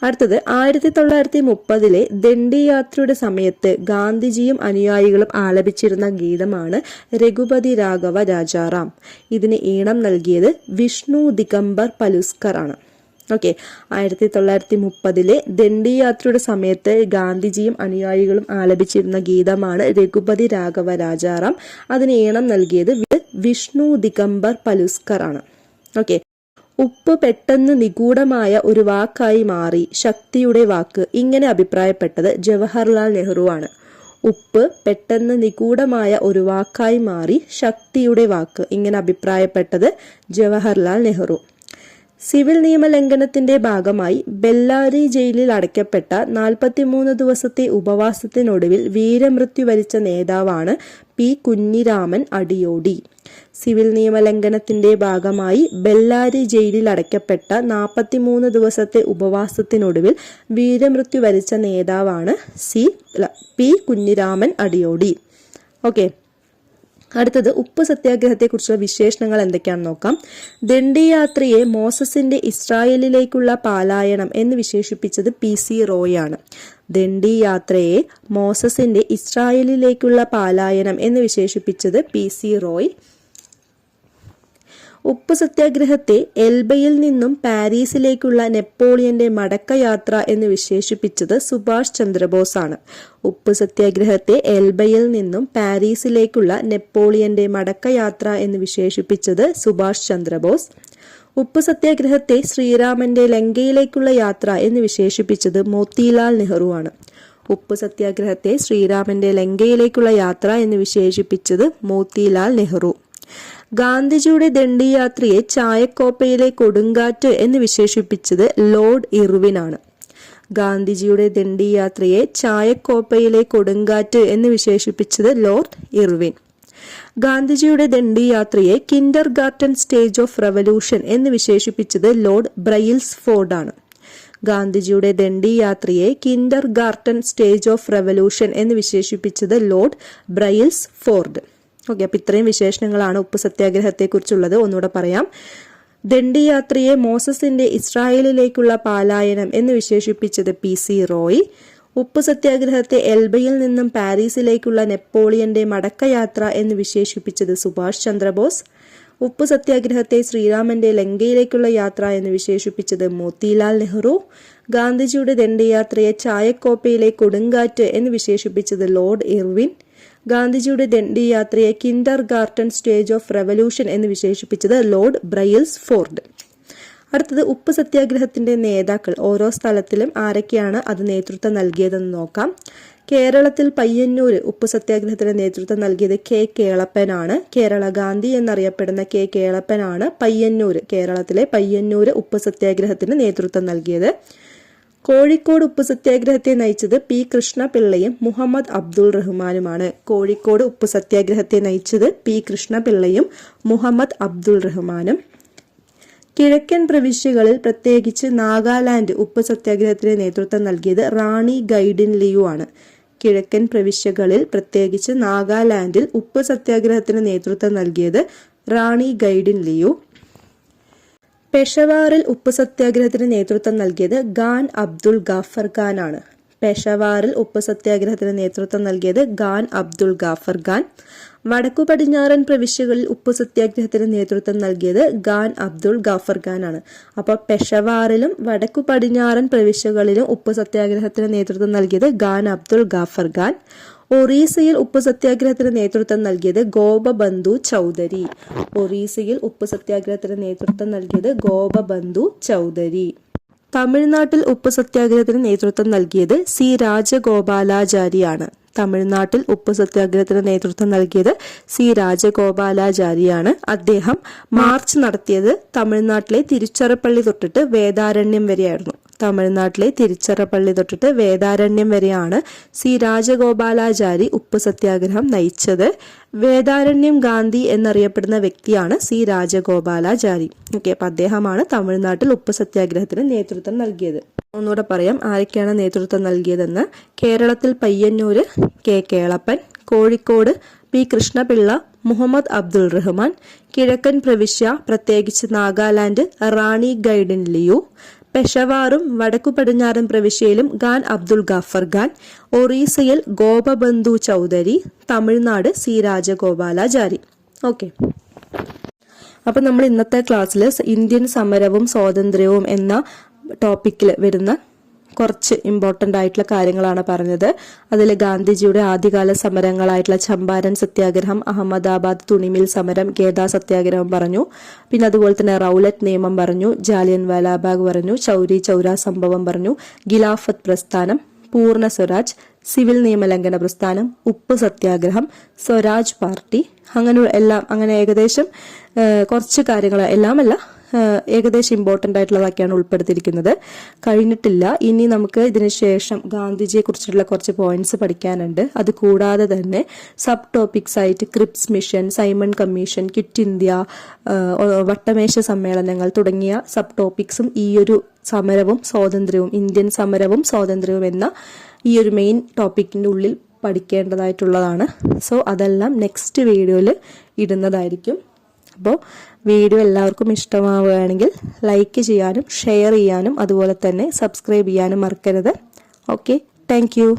അടുത്തത് 1930 ദണ്ഡിയാത്രയുടെ സമയത്ത് ഗാന്ധിജിയും അനുയായികളും ആലപിച്ചിരുന്ന ഗീതമാണ് രഘുപതി രാഘവ രാജാറാം. ഇതിന് ഈണം നൽകിയത് വിഷ്ണു ദിഗംബർ പലുസ്കർ ആണ്. ഓക്കെ, 1930 ദണ്ഡിയാത്രയുടെ സമയത്ത് ഗാന്ധിജിയും അനുയായികളും ആലപിച്ചിരുന്ന ഗീതമാണ് രഘുപതി രാഘവ രാജാറാം. അതിന് ഈണം നൽകിയത് വിഷ്ണു ദിഗംബർ പലുസ്കർ ആണ്. ഓക്കെ, ഉപ്പ് പെട്ടെന്ന് നിഗൂഢമായ ഒരു വാക്കായി മാറി, ശക്തിയുടെ വാക്ക്, ഇങ്ങനെ അഭിപ്രായപ്പെട്ടത് ജവഹർലാൽ നെഹ്റു ആണ്. ഉപ്പ് പെട്ടെന്ന് നിഗൂഢമായ ഒരു വാക്കായി മാറി, ശക്തിയുടെ വാക്ക്, ഇങ്ങനെ അഭിപ്രായപ്പെട്ടത് ജവഹർലാൽ നെഹ്റു. സിവിൽ നിയമലംഘനത്തിന്റെ ഭാഗമായി ബെല്ലാരി ജയിലിൽ അടയ്ക്കപ്പെട്ട 43 ദിവസത്തെ ഉപവാസത്തിനൊടുവിൽ വീരമൃത്യു വരിച്ച നേതാവാണ് പി കുഞ്ഞിരാമൻ അടിയോടി. സിവിൽ നിയമലംഘനത്തിന്റെ ഭാഗമായി ബെല്ലാരി ജയിലിൽ അടയ്ക്കപ്പെട്ട 43 ദിവസത്തെ ഉപവാസത്തിനൊടുവിൽ വീരമൃത്യു വരിച്ച നേതാവാണ് പി കുഞ്ഞിരാമൻ അടിയോടി. ഓക്കെ, അടുത്തത് ഉപ്പ് സത്യാഗ്രഹത്തെ കുറിച്ചുള്ള വിശേഷണങ്ങൾ എന്തൊക്കെയാണെന്ന് നോക്കാം. ദണ്ഡിയാത്രയെ മോസസിന്റെ ഇസ്രായേലിലേക്കുള്ള പാലായനം എന്ന് വിശേഷിപ്പിച്ചത് PC റോയ് ആണ്. ദണ്ഡിയാത്രയെ മോസസിന്റെ ഇസ്രായേലിലേക്കുള്ള പാലായനം എന്ന് വിശേഷിപ്പിച്ചത് PC റോയ്. ഉപ്പ് സത്യാഗ്രഹത്തെ എൽബയിൽ നിന്നും പാരീസിലേക്കുള്ള നെപ്പോളിയന്റെ മടക്കയാത്ര എന്ന് വിശേഷിപ്പിച്ചത് സുഭാഷ് ചന്ദ്രബോസ് ആണ്. ഉപ്പ് സത്യാഗ്രഹത്തെ എൽബയിൽ നിന്നും പാരീസിലേക്കുള്ള നെപ്പോളിയന്റെ മടക്കയാത്ര എന്ന് വിശേഷിപ്പിച്ചത് സുഭാഷ് ചന്ദ്രബോസ്. ഉപ്പ് സത്യാഗ്രഹത്തെ ശ്രീരാമന്റെ ലങ്കയിലേക്കുള്ള യാത്ര എന്ന് വിശേഷിപ്പിച്ചത് മോത്തിലാൽ നെഹ്റു ആണ്. ഉപ്പ് സത്യാഗ്രഹത്തെ ശ്രീരാമന്റെ ലങ്കയിലേക്കുള്ള യാത്ര എന്ന് വിശേഷിപ്പിച്ചത് മോത്തിലാൽ നെഹ്റു. ഗാന്ധിജിയുടെ ദണ്ഡിയാത്രയെ ചായക്കോപ്പയിലെ കൊടുങ്കാറ്റ് എന്ന് വിശേഷിപ്പിച്ചത് ലോർഡ് ഇർവിൻ ആണ്. ഗാന്ധിജിയുടെ ദണ്ഡിയാത്രയെ ചായക്കോപ്പയിലെ കൊടുങ്കാറ്റ് എന്ന് വിശേഷിപ്പിച്ചത് ലോർഡ് ഇർവിൻ. ഗാന്ധിജിയുടെ ദണ്ഡിയാത്രയെ kindergarten stage of revolution എന്ന് വിശേഷിപ്പിച്ചത് ലോർഡ് ബ്രയിൽസ് ഫോർഡ് ആണ്. ഗാന്ധിജിയുടെ ദണ്ഡിയാത്രയെ kindergarten stage of revolution എന്ന് വിശേഷിപ്പിച്ചത് ലോർഡ് ബ്രയിൽസ് ഫോർഡ്. ഓക്കെ, അപ്പൊ ഇത്രയും വിശേഷണങ്ങളാണ് ഉപ്പ് സത്യാഗ്രഹത്തെ കുറിച്ചുള്ളത്. ഒന്നുകൂടെ പറയാം. ദണ്ഡിയാത്രയെ മോസസിന്റെ ഇസ്രായേലിലേക്കുള്ള പാലായനം എന്ന് വിശേഷിപ്പിച്ചത് PC റോയ്. ഉപ്പ് സത്യാഗ്രഹത്തെ എൽബയിൽ നിന്നും പാരീസിലേക്കുള്ള നെപ്പോളിയന്റെ മടക്കയാത്ര എന്ന് വിശേഷിപ്പിച്ചത് സുഭാഷ് ചന്ദ്രബോസ്. ഉപ്പ് സത്യാഗ്രഹത്തെ ശ്രീരാമന്റെ ലങ്കയിലേക്കുള്ള യാത്ര എന്ന് വിശേഷിപ്പിച്ചത് മോത്തിലാൽ നെഹ്റു. ഗാന്ധിജിയുടെ ദണ്ഡിയാത്രയെ ചായക്കോപ്പയിലെ കൊടുങ്കാറ്റ് എന്ന് വിശേഷിപ്പിച്ചത് ലോർഡ് ഇർവിൻ. ഗാന്ധിജിയുടെ ദണ്ഡിയാത്രയെ kindergarten stage of revolution എന്ന് വിശേഷിപ്പിച്ചത് ലോർഡ് ബ്രയിൽസ് ഫോർഡ്. അടുത്തത് ഉപ്പ് സത്യാഗ്രഹത്തിന്റെ നേതാക്കൾ ഓരോ സ്ഥലത്തിലും ആരൊക്കെയാണ് അത് നേതൃത്വം നൽകിയതെന്ന് നോക്കാം. കേരളത്തിൽ പയ്യന്നൂർ ഉപ്പ് സത്യാഗ്രഹത്തിന് നേതൃത്വം നൽകിയത് K കേളപ്പനാണ്. കേരള ഗാന്ധി എന്നറിയപ്പെടുന്ന K കേളപ്പനാണ് കേരളത്തിലെ പയ്യന്നൂർ ഉപ്പ് സത്യാഗ്രഹത്തിന് നേതൃത്വം നൽകിയത്. കോഴിക്കോട് ഉപ്പ് സത്യാഗ്രഹത്തെ നയിച്ചത് P കൃഷ്ണപിള്ളയും മുഹമ്മദ് അബ്ദുൾ റഹ്മാനുമാണ്. കോഴിക്കോട് ഉപ്പ് സത്യാഗ്രഹത്തെ നയിച്ചത് P കൃഷ്ണപിള്ളയും മുഹമ്മദ് അബ്ദുൾ റഹ്മാനും. കിഴക്കൻ പ്രവിശ്യകളിൽ പ്രത്യേകിച്ച് നാഗാലാൻഡ് ഉപ്പ് സത്യാഗ്രഹത്തിന് നേതൃത്വം നൽകിയത് റാണി ഗൈഡിൻ ലിയു ആണ്. കിഴക്കൻ പ്രവിശ്യകളിൽ പ്രത്യേകിച്ച് നാഗാലാൻഡിൽ ഉപ്പ് സത്യാഗ്രഹത്തിന് നേതൃത്വം നൽകിയത് റാണി ഗൈഡിൻ ലിയു. പെഷവാറിൽ ഉപ്പ് സത്യാഗ്രഹത്തിന് നേതൃത്വം നൽകിയത് ഖാൻ അബ്ദുൾ ഗാഫർ ഖാൻ ആണ്. പെഷവാറിൽ ഉപ്പ് സത്യാഗ്രഹത്തിന് നേതൃത്വം നൽകിയത് ഖാൻ അബ്ദുൾ ഗാഫർ ഖാൻ. വടക്കു പടിഞ്ഞാറൻ പ്രവിശ്യകളിൽ ഉപ്പ് സത്യാഗ്രഹത്തിന് നേതൃത്വം നൽകിയത് ഖാൻ അബ്ദുൾ ഗാഫർ ഖാൻ ആണ്. അപ്പോൾ പെഷവാറിലും വടക്കു പടിഞ്ഞാറൻ പ്രവിശ്യകളിലും ഉപ്പ് സത്യാഗ്രഹത്തിന് നേതൃത്വം നൽകിയത് ഖാൻ അബ്ദുൾ ഗാഫർ ഖാൻ. ഒറീസയിൽ ഉപ്പ് സത്യാഗ്രഹത്തിന് നേതൃത്വം നൽകിയത് ഗോപബന്ധു ചൗധരി. ഒറീസയിൽ ഉപ്പ് സത്യാഗ്രഹത്തിന് നേതൃത്വം നൽകിയത് ഗോപബന്ധു ചൗധരി. തമിഴ്നാട്ടിൽ ഉപ്പ് സത്യാഗ്രഹത്തിന് നേതൃത്വം നൽകിയത് സി രാജഗോപാലാചാരിയാണ്. തമിഴ്നാട്ടിൽ ഉപ്പ് സത്യാഗ്രഹത്തിന് നേതൃത്വം നൽകിയത് സി രാജഗോപാലാചാരിയാണ്. അദ്ദേഹം മാർച്ച് നടത്തിയത് തമിഴ്നാട്ടിലെ തിരുച്ചിറപ്പള്ളി തൊട്ടിട്ട് വേദാരണ്യം വരെയായിരുന്നു. തമിഴ്നാട്ടിലെ തിരുച്ചിറപ്പള്ളി തൊട്ടിട്ട് വേദാരണ്യം വരെയാണ് സി രാജഗോപാലാചാരി ഉപ്പ് സത്യാഗ്രഹം നയിച്ചത്. വേദാരണ്യം ഗാന്ധി എന്നറിയപ്പെടുന്ന വ്യക്തിയാണ് സി രാജഗോപാലാചാരി. ഓക്കെ, അപ്പൊ അദ്ദേഹമാണ് തമിഴ്നാട്ടിൽ ഉപ്പ് സത്യാഗ്രഹത്തിന് നേതൃത്വം നൽകിയത്. ഒന്നുകൂടെ പറയാം ആരൊക്കെയാണ് നേതൃത്വം നൽകിയതെന്ന്. കേരളത്തിൽ പയ്യന്നൂര് കെ കേളപ്പൻ, കോഴിക്കോട് പി കൃഷ്ണപിള്ള, മുഹമ്മദ് അബ്ദുൾ റഹ്മാൻ, കിഴക്കൻ പ്രവിശ്യ പ്രത്യേകിച്ച് നാഗാലാൻഡ് റാണി ഗൈഡിൻ ലിയു, പെഷവാറും വടക്കു പടിഞ്ഞാറൻ പ്രവിശ്യയിലും ഖാൻ അബ്ദുൾ ഗാഫർ ഖാൻ, ഒറീസയിൽ ഗോപബന്ധു ചൗധരി, തമിഴ്നാട് സി രാജഗോപാലാചാരി. ഓക്കെ, അപ്പൊ നമ്മൾ ഇന്നത്തെ ക്ലാസ്സിൽ ഇന്ത്യൻ സമരവും സ്വാതന്ത്ര്യവും എന്ന ടോപ്പിക്കിൽ വരുന്ന കുറച്ച് ഇമ്പോർട്ടൻ്റ് ആയിട്ടുള്ള കാര്യങ്ങളാണ് പറഞ്ഞത്. അതിൽ ഗാന്ധിജിയുടെ ആദ്യകാല സമരങ്ങളായിട്ടുള്ള ചമ്പാരൻ സത്യാഗ്രഹം, അഹമ്മദാബാദ് തുണിമിൽ സമരം, ഗേദ സത്യാഗ്രഹം പറഞ്ഞു. പിന്നെ അതുപോലെ തന്നെ റൗലറ്റ് നിയമം പറഞ്ഞു, ജാലിയൻ വാലാബാഗ് പറഞ്ഞു, ചൗരി ചൗര സംഭവം പറഞ്ഞു, ഖിലാഫത്ത് പ്രസ്ഥാനം, പൂർണ്ണ സ്വരാജ്, സിവിൽ നിയമലംഘന പ്രസ്ഥാനം, ഉപ്പ് സത്യാഗ്രഹം, സ്വരാജ് പാർട്ടി, അങ്ങനെ ഏകദേശം കുറച്ച് കാര്യങ്ങൾ എല്ലാമല്ല ഏകദേശം ഇമ്പോർട്ടൻ്റ് ആയിട്ടുള്ളതൊക്കെയാണ് ഉൾപ്പെടുത്തിയിരിക്കുന്നത്. കഴിഞ്ഞിട്ടില്ല, ഇനി നമുക്ക് ഇതിന് ശേഷം ഗാന്ധിജിയെ കുറിച്ചുള്ള കുറച്ച് പോയിന്റ്സ് പഠിക്കാനുണ്ട്. അത് കൂടാതെ തന്നെ സബ് ടോപ്പിക്സ് ആയിട്ട് Cripps mission, Simon commission, quit India, വട്ടമേശ സമ്മേളനങ്ങൾ തുടങ്ങിയ സബ് ടോപ്പിക്സും ഈ ഒരു സമരവും സ്വാതന്ത്ര്യവും, ഇന്ത്യൻ സമരവും സ്വാതന്ത്ര്യവും എന്ന ഈ ഒരു മെയിൻ ടോപ്പിക്കിന്റെ ഉള്ളിൽ പഠിക്കേണ്ടതായിട്ടുള്ളതാണ്. സോ അതെല്ലാം നെക്സ്റ്റ് വീഡിയോയിൽ ഇടുന്നതായിരിക്കും. അപ്പോൾ വീഡിയോ എല്ലാവർക്കും ഇഷ്ടമാവുകയാണെങ്കിൽ ലൈക്ക് ചെയ്യാനും ഷെയർ ചെയ്യാനും അതുപോലെ തന്നെ സബ്സ്ക്രൈബ് ചെയ്യാനും മറക്കരുത്. Okay, thank you.